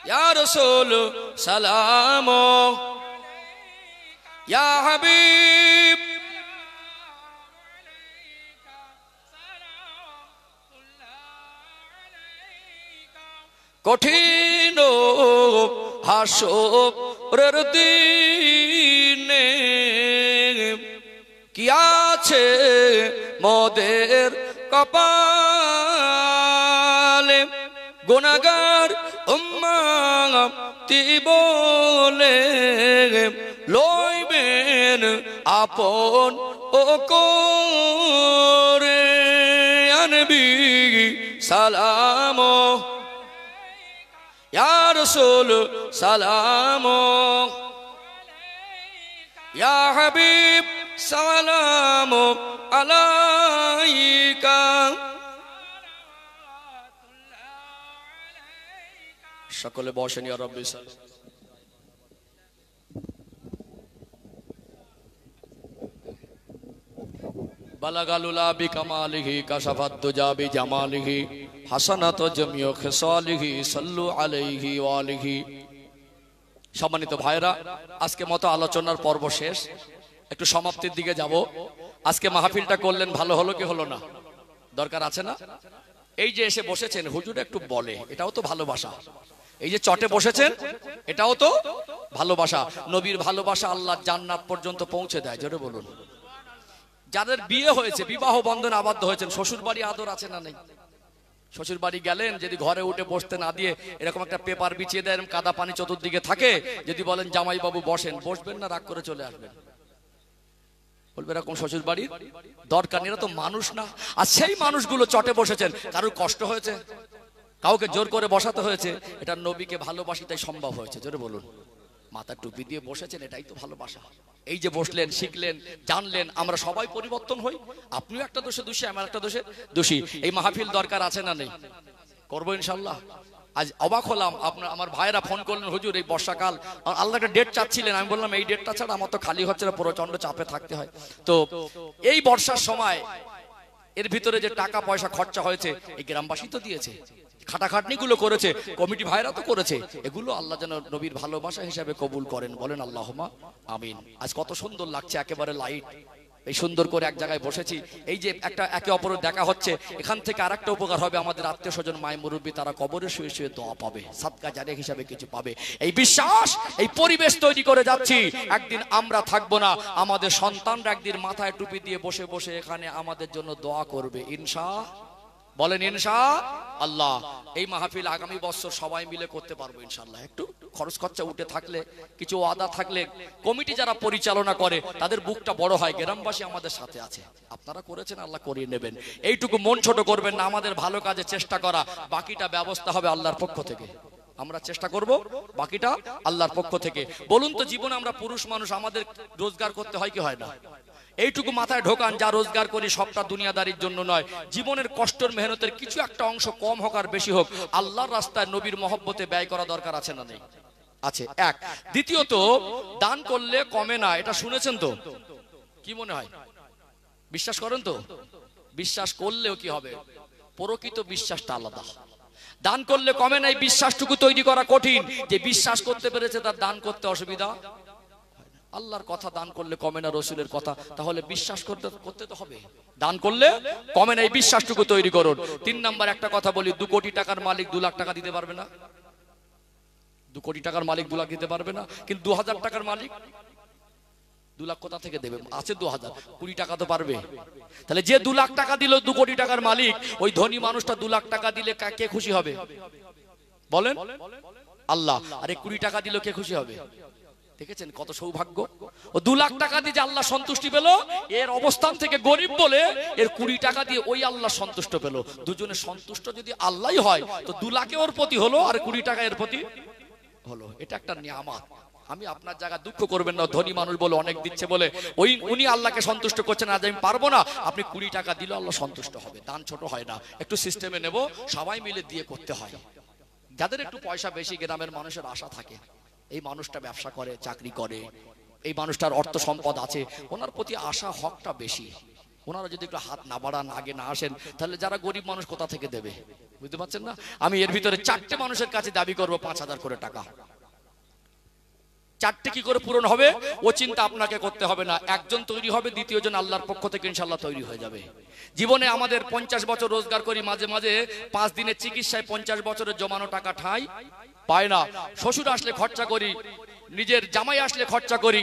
या रसूल सलामो, या हबीब কঠিন হাসরের দিনে কি আছে মোদের কপালে, গুনাহগার উম্মতি বলে লইবেন আপন ও করে আনবি সালাম ইয়া রাসূল সালাম ইয়া হাবিব সালাম আলাইকা। সকলে বসেন ইয়া রাব্বি সাল্লাল্লাহু বালাগালুলা বিকামালিহি কাশাফাত দুজা বিজামালিহি হাসানাত জামিউ খিসালিহি সাল্লু আলাইহি ওয়া আলিহি। সম্মানিত ভাইরা, আজকে মতো আলোচনার পর্ব শেষ, একটু সমাপ্তির দিকে যাব। আজকে মাহফিলটা করলেন, ভালো হলো কি হলো না? দরকার আছে না? এই যে এসে বসেছেন, হুজুর একটু বলে, এটাও তো ভালোবাসা। এই যে চটে বসেছেন, এটাও তো ভালোবাসা। নবীর ভালোবাসা আল্লাহ জান্নাত পর্যন্ত পৌঁছে দেয়। জোরে বলুন। যাদের বিয়ে হয়েছে, বিবাহ বন্ধনে আবদ্ধ হয়েছেন, শ্বশুর বাড়ি আদর আছে না নেই? শ্বশুর বাড়ি গেলেন, যদি ঘরে উঠে বসতে না দিয়ে এরকম একটা পেপার বিছিয়ে দেন, কাদা পানি চতুর্দিকে থাকে, যদি বলেন জামাই বাবু বসেন, বসবেন না রাগ করে চলে আসবেন? বলবে এরকম শ্বশুর বাড়ির দরকার নেই, এরা তো মানুষ না। আর সেই মানুষগুলো চটে বসেছেন, কারোর কষ্ট হয়েছে, কাউকে জোর করে বসাতে হয়েছে, এটা নবীকে ভালোবাসি তাই সম্ভব হয়েছে। জোরে বলুন। মাথা টুপি দিয়ে বসেছেন, এটাই তো ভালোবাসা। এই যে বসলেন, শিখলেন, জানলেন, আমরা সবাই পরিবর্তন হই। আপনিও একটা দোষে দোষী, আমার একটা দোষে দোষী। এই মাহফিল দরকার আছে না নেই? করবো ইনশাল্লাহ। আজ অবাক হলাম, আপনার আমার ভাইয়েরা ফোন করলেন, হুজুর এই বর্ষাকাল আল্লাহ একটা ডেট চাচ্ছিলেন। আমি বললাম এই ডেটটা ছাড়া আমার তো খালি হচ্ছে না, প্রচন্ড চাপে থাকতে হয়। তো এই বর্ষার সময় এর ভিতরে যে টাকা পয়সা খরচা হয়েছে, এই গ্রামবাসী তো দিয়েছে, খাটাখাটনি গুলো করেছে, কমিটি ভাইরা তো করেছে, এগুলো আল্লাহ যেন নবীর ভালোবাসা হিসাবে কবুল করেন। বলেন আল্লাহুম্মা আমিন। আজ কত সুন্দর লাগছে, একেবারে লাইট, এই সুন্দর করে এক জায়গায় বসেছি। এই যে একটা একে অপরের দেখা হচ্ছে, এখান থেকে আরেকটা উপকার হবে, আমাদের আত্মীয় স্বজন, মায় মুরব্বী, তারা কবরে শুয়ে শুয়ে দোয়া পাবে, সাদকা জারিয়া হিসাবে কিছু পাবে। এই বিশ্বাস, এই পরিবেশ তৈরি করে যাচ্ছি। একদিন আমরা থাকবো না, আমাদের সন্তানরা একদিন মাথায় টুপি দিয়ে বসে বসে এখানে আমাদের জন্য দোয়া করবে, ইনশাআল্লাহ। বলেন ইনশাআল্লাহ। এই মাহফিল আগামী বছর সবাই মিলে করতে পারবো ইনশাআল্লাহ। একটু খরচ খরচা উঠে থাকলে, কিছু ওয়াদা থাকলে, কমিটি যারা পরিচালনা করে তাদের বুকটা বড় হয়, গ্রামবাসী আমাদের সাথে আছে, আপনারা করেছেন, আল্লাহ করিয়ে নেবেন। এইটুকু মন ছোট করবেন না, আমাদের ভালো কাজে চেষ্টা করা, বাকিটা ব্যবস্থা হবে আল্লাহর পক্ষ থেকে। আমরা চেষ্টা করব, বাকিটা আল্লাহর পক্ষ থেকে। বলুন তো, জীবনে আমরা পুরুষ মানুষ, আমাদের রোজগার করতে হয় কি হয় না? এইটুকু মাথায় ঢোকান, যা রোজগার করি সবটা দুনিয়াদারির জন্য নয়। জীবনের কষ্টের মেহনতের কিছু একটা অংশ, কম হোক আর বেশি হোক, আল্লাহর রাস্তায় নবীর মহব্বতে ব্যয় করা দরকার আছে না নেই? আছে। এক। দ্বিতীয়ত, দান করলে কমে না, এটা শুনেছেন তো? কি মনে হয়? বিশ্বাস করেন তো? বিশ্বাস করলেও কি হবে? প্রকৃত বিশ্বাসটা আলাদা। দান করলে কমে না, এই বিশ্বাসটুকু তৈরি করা কঠিন, যে বিশ্বাস করতে পেরেছে তার দান করতে অসুবিধা। আল্লাহর কথা দান করলে কমে না, রসুলের কথা, তাহলে বিশ্বাস করতে তো হবে। দান করলে কমে না, এই বিশ্বাসটুকু তৈরি করুন। 3 নাম্বার একটা কথা বলি, 2 কোটি টাকার মালিক 2 লাখ টাকা দিতে পারবে না। 2 কোটি টাকার মালিক 2 লাখ দিতে পারবে না, কিন্তু 2000 টাকার মালিক 2 লাখ কোথা থেকে দেবে? আছে 2000, 20 টাকা তো পারবে। তাহলে যে 2 লাখ টাকা দিল 2 কোটি টাকার মালিক, ওই ধনী মানুষটা 2 লাখ টাকা দিলে কে খুশি হবে? বলেন আল্লাহ। আরে 20 টাকা দিল কে খুশি হবে? দেখেছেন কত সৌভাগ্য? ও 2 লাখ টাকা দিয়ে যে আল্লাহ সন্তুষ্টি পেল, এর অবস্থান থেকে গরিব বলে এর 20 টাকা দিয়ে ওই আল্লাহ সন্তুষ্ট পেল। দুজনে সন্তুষ্ট যদি আল্লাহই হয়, তো 2 লাখে ওর প্রতি হলো, আর 20 টাকা এর প্রতি হলো। এটা একটা নিয়ামত। আমি আপনার জায়গা দুঃখ করবেন না, ধনী মানুষ বলে অনেক দিচ্ছে বলে উনি আল্লাহকে সন্তুষ্ট করছেন, আজ আমি পারবো না। আপনি 20 টাকা দিলে আল্লাহ সন্তুষ্ট হবে। দান ছোট হয় না, একটু সিস্টেমে নেব, সবাই মিলে দিয়ে করতে হয়। যাদের একটু পয়সা বেশি, গ্রামের মানুষের আশা থাকে, এই মানুষটা ব্যবসা করে, চাকরি করে, এই মানুষটার অর্থ সম্পদ আছে, ওনার প্রতি আশা হকটা বেশি। ওনারা যদি একটু হাত না বাড়ান, আগে না আসেন, তাহলে যারা গরিব মানুষ কোথা থেকে দেবে? বুঝতে পারছেন না? আমি এর ভিতরে 4টে মানুষের কাছে দাবি করবো 5000 করে টাকা। 4টে কি করে পূরণ হবে ও চিন্তা আপনাকে করতে হবে না। একজন তৈরি হবে, দ্বিতীয়জন আল্লাহর পক্ষ থেকে ইনশাআল্লাহ তৈরি হয়ে যাবে। জীবনে আমাদের 50 বছর রোজগার করি, মাঝে মাঝে 5 দিনের চিকিৎসায় 50 বছরের জমানো টাকা ঠাঁই পায় না। শ্বশুর আসলে খরচা করি, নিজের জামাই আসলে খরচা করি,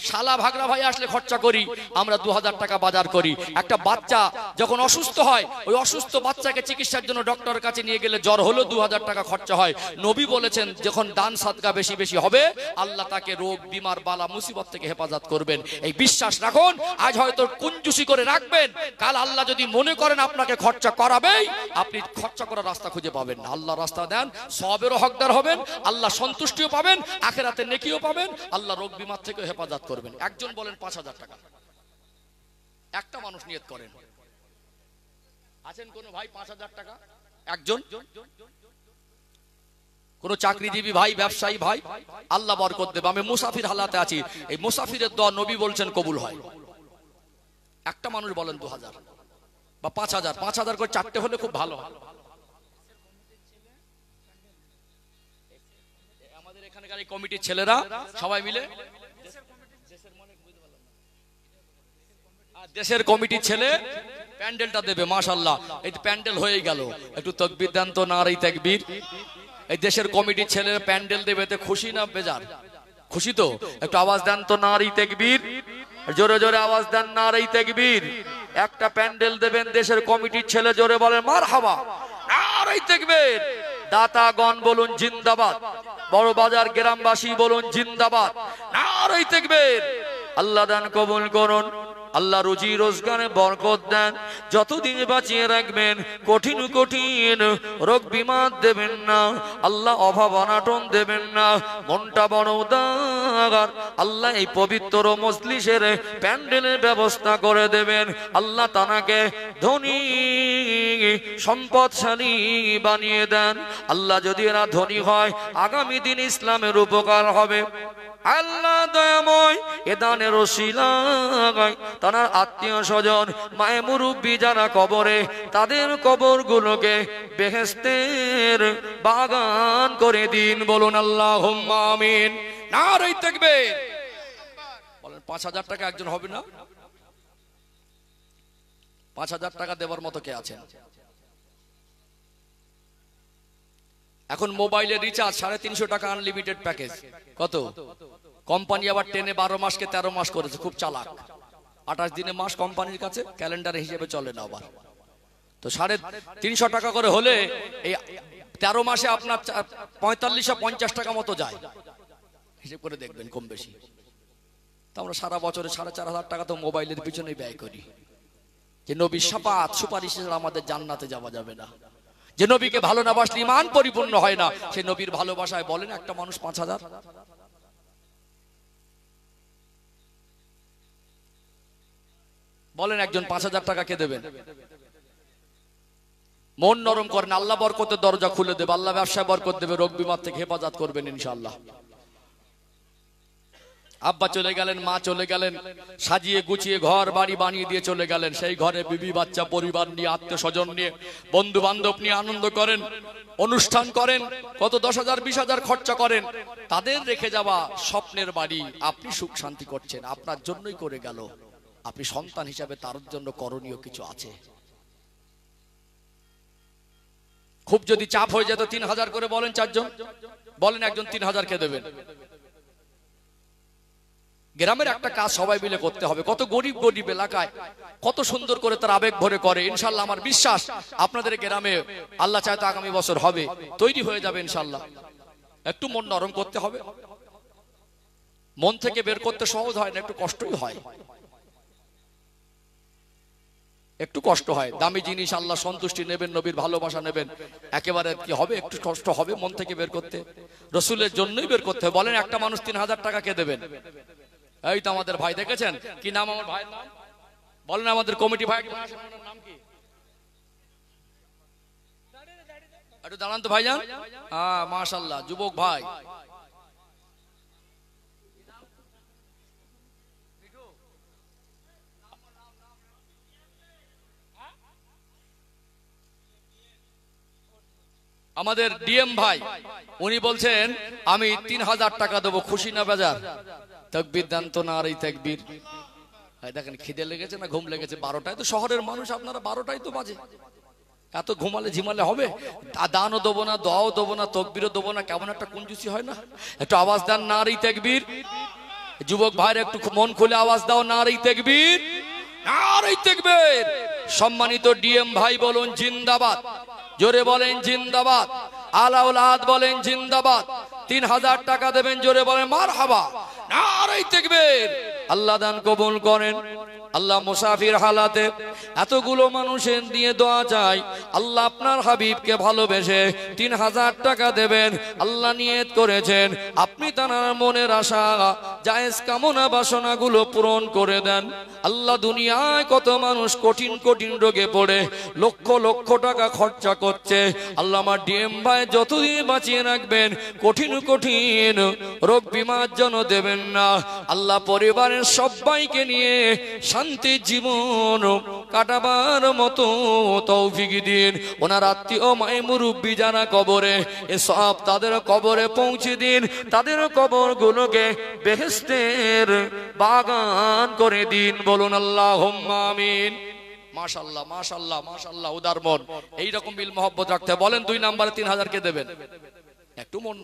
শালা ভাগরা ভাই আসলে খরচা করি, আমরা 2000 টাকা বাজার করি। একটা বাচ্চা যখন অসুস্থ হয়, ওই অসুস্থ বাচ্চাকে চিকিৎসার জন্য ডক্টরের কাছে নিয়ে গেলে জ্বর হলো 2000 টাকা খরচা হয়। নবী বলেছেন যখন দান সাদকা বেশি বেশি হবে, আল্লাহ তাকে রোগ বিমার বালা মুসিবত থেকে হেফাজত করবেন। এই বিশ্বাস রাখুন। আজ হয়তো কুঞ্জুসি করে রাখবেন, কাল আল্লাহ যদি মনে করেন আপনাকে খরচা করাবেই, আপনি খরচা করার রাস্তা খুঁজে পাবেন না। আল্লাহ রাস্তা দেন, সবেরও হকদার হবেন, আল্লাহ সন্তুষ্টিও পাবেন, আখিরাতে নেকিও পাবেন, আল্লাহ রোগ বিমার থেকে হেফাজত করবেন। একজন বলেন 5000 টাকা, একটা মানুষ নিয়ত করেন। আছেন কোন ভাই 5000 টাকা? একজন? কোন চাকরিজীবী ভাই, ব্যবসায়ী ভাই? আল্লাহ বরকত দেবে। আমি মুসাফির হালাতে আছি, এই মুসাফিরের দোয়া নবী বলছেন কবুল হয়। একটা মানুষ বলেন 2000 বা 5000, 5000 করে চারটে হলে খুব ভালো। আমাদের এখানকার এই কমিটির ছেলেরা সবাই মিলে, দেশের কমিটির ছেলে প্যান্ডেলটা দেবে। মাশাআল্লাহ, এই প্যান্ডেল হয়ে গেল। একটু তাকবীর দেন তো, নারে তাকবীর। এই দেশের কমিটির ছেলেরা প্যান্ডেল দেবে, তে খুশি না বেজার? খুশি তো? একটু আওয়াজ দেন তো, নারে তাকবীর। জোরে জোরে আওয়াজ দেন, নারে তাকবীর। একটা প্যান্ডেল দেবেন দেশের কমিটির ছেলে, জোরে বলেন মারহাবা, নারে তাকবীর। দাতাগণ বলুন জিন্দাবাদ, বড় বাজার গ্রামবাসী বলুন জিন্দাবাদ, নারে তাকবীর। আল্লাহ দান কবুল করুন, আল্লাহ রুজি রোজগারে বরকত দেন, যতদিন বাঁচিয়ে রাখবেন, কঠিন কঠিন রোগ বিমার দেবেন না, আল্লাহ অভাব অনাটন দেবেন না, মনটা বড় উদার। আল্লাহ এই পবিত্র মজলিসের প্যান্ডেলের ব্যবস্থা করে দেবেন, আল্লাহ তানাকে ধনী সম্পদশালী বানিয়ে দেন। আল্লাহ যদি এরা ধনী হয়, আগামী দিন ইসলামের উপকার হবে। আল্লাহ দয়াময় এ দানের ওসিলায় তার আত্মীয় স্বজন, মায়ে মুরব্বী যারা কবরে, তাদের কবর গুলোকে বেহেশতের বাগান করে দিন। বলুন আল্লাহুম্মা আমিন। নারে তাকবীর। বলেন 5000 টাকা একজন হবে না? 5000 টাকা দেওয়ার মতো কে আছেন? এখন মোবাইলের রিচার্জ 350 টাকা আনলিমিটেড প্যাকেজ। কত? কোম্পানি আবার টেনে 12 মাসকে 13 মাস করেছে, খুব চালাক। 28 দিনে মাস কোম্পানির কাছে, ক্যালেন্ডার হিসেবে চলে না আবার। তো 350 টাকা করে হলে এই 13 মাসে আপনার 4550 টাকা মতো যায়। হিসেব করে দেখবেন কম বেশি। তো আমরা সারা বছরে 4500 টাকা তো মোবাইলের পিছনেই ব্যয় করি। যে নবীর শাফাত সুপারিশ আমাদের জান্নাতে যাওয়া যাবে না। যে নবীকে ভালো না বাসলে ঈমান পরিপূর্ণ হয় না, সে নবীর ভালোবাসায় বলেন একটা মানুষ 5000? বলেন একজন 5000 টাকা কে দেবেন? মন নরম করেন, আল্লাহ বরকতের দরজা খুলে দেবে, আল্লাহ ব্যবসায় বরকত দেবে, রোগ বিমার থেকে হেফাজত করবেন ইনশাআল্লাহ। আব্বা চলে গেলেন, মা চলে গেলেন, সাজিয়ে গুছিয়ে ঘর বাড়ি বানিয়ে দিয়ে চলে গেলেন। সেই ঘরে বিবি বাচ্চা পরিবার নিয়ে, আত্মীয় স্বজন নিয়ে, বন্ধু বান্ধব নিয়ে আনন্দ করেন, অনুষ্ঠান করেন, কত 10,000 20,000 খরচা করেন। তাদের রেখে যাওয়া স্বপ্নের বাড়ি আপনি সুখ শান্তি করছেন, আপনার জন্যই করে গেল। আপনি সন্তান হিসাবে তার জন্য করণীয় কিছু আছে। খুব যদি চাপ হয়ে যেত 3000 করে বলেন, 4 জন বলেন একজন 3000 কে দেবেন? গ্রামের একটা কাজ সবাই মিলে করতে হবে। কত গরিব গরিব এলাকায় কত সুন্দর করে তার আবেগ ভরে করে। ইনশাআল্লাহ আমার বিশ্বাস আপনাদের গ্রামে আল্লাহ চায় তো আগামী বছর হবে, তৈরি হয়ে যাবে ইনশাআল্লাহ। একটু মন নরম করতে হবে। মন থেকে বের করতে সহজ হয় না, একটু কষ্টই হয়, একটু কষ্ট হয়। দামি জিনিস আল্লাহ সন্তুষ্টি নেবেন, নবীর ভালোবাসা নেবেন, একেবারে কি হবে, একটু কষ্ট হবে মন থেকে বের করতে। রসুলের জন্যই বের করতে হবে। বলেন একটা মানুষ 3000 টাকা কে দেবেন? এই তো আমাদের ভাই, দেখেছেন কি নাম আমার ভাইয়ের নাম? বলেন আমাদের কমিটি ভাই নাম কি? একটু দাঁড়ান তো ভাইজান। হ্যাঁ মাশাআল্লাহ, যুবক ভাই। আমাদের ডিএম ভাই, উনি বলছেন আমি 3000 টাকা দেবো, খুশি না বেজার? তাকবীর দেন তো, নারে তাকবীর। দেখেন খিদে লেগেছে না ঘুম লেগেছে? 12টায় তো শহরের মানুষ, আপনারা 12টায় তো বাজে। এত ঘুমালে ঝিমালে হবে? দানও দেবো না, দোয়াও দেবো না, তকবিরও দেবো না, কেমন একটা কুঞ্জুসি হয় না? একটু আওয়াজ দেন নারী তাকবীর। যুবক ভাইরা একটু মন খুলে আওয়াজ দাও, নারী তাকবীর, নারী তাকবীর। সম্মানিত ডিএম ভাই বলুন জিন্দাবাদ, জোরে বলেন জিন্দাবাদ। আলাউলাদ বলেন জিন্দাবাদ। 3000 টাকা দেবেন, জোরে বলেন মারহাবা, নারী তাকবীর। আল্লাহ দান কবুল করেন। আল্লাহ মুসাফির হালাতে এতগুলো মানুষের দিয়ে দোয়া চাই, আল্লাহ আপনার হাবিবকে ভালোবেসে 3000 টাকা দেবেন। আল্লাহ নিয়ত করেছেন আপনি তার মনের আশা জায়েজ কামনা বাসনাগুলো পূরণ করে দেন। আল্লাহ দুনিয়ায় কত মানুষ কঠিন কঠিন রোগে পড়ে লক্ষ লক্ষ টাকা খরচা করছে, আল্লাহ আমার ডিএম ভাই যতদিন বাঁচিয়ে রাখবেন কঠিন কঠিন রোগ বিমার জন্য দেবেন না। আল্লাহ পরিবারের সবাইকে নিয়ে শান্তি জীবন কাটাবার মতো তৌফিক দিন। ওনার আত্মীয় মাই মুরব্বী যারা কবরে, এসব তাদের কবরে পৌঁছে দিন, তাদের কবরগুলোকে বেহেশতের বাগান করে দিন। বলুন আল্লাহুম্মা আমিন। মাশাআল্লাহ মাশাআল্লাহ মাশাআল্লাহ, উদার মন। এইরকম মিল মহব্বত রাখতে বলেন 2 নম্বরে 3000 কে দেবেন। একটু মন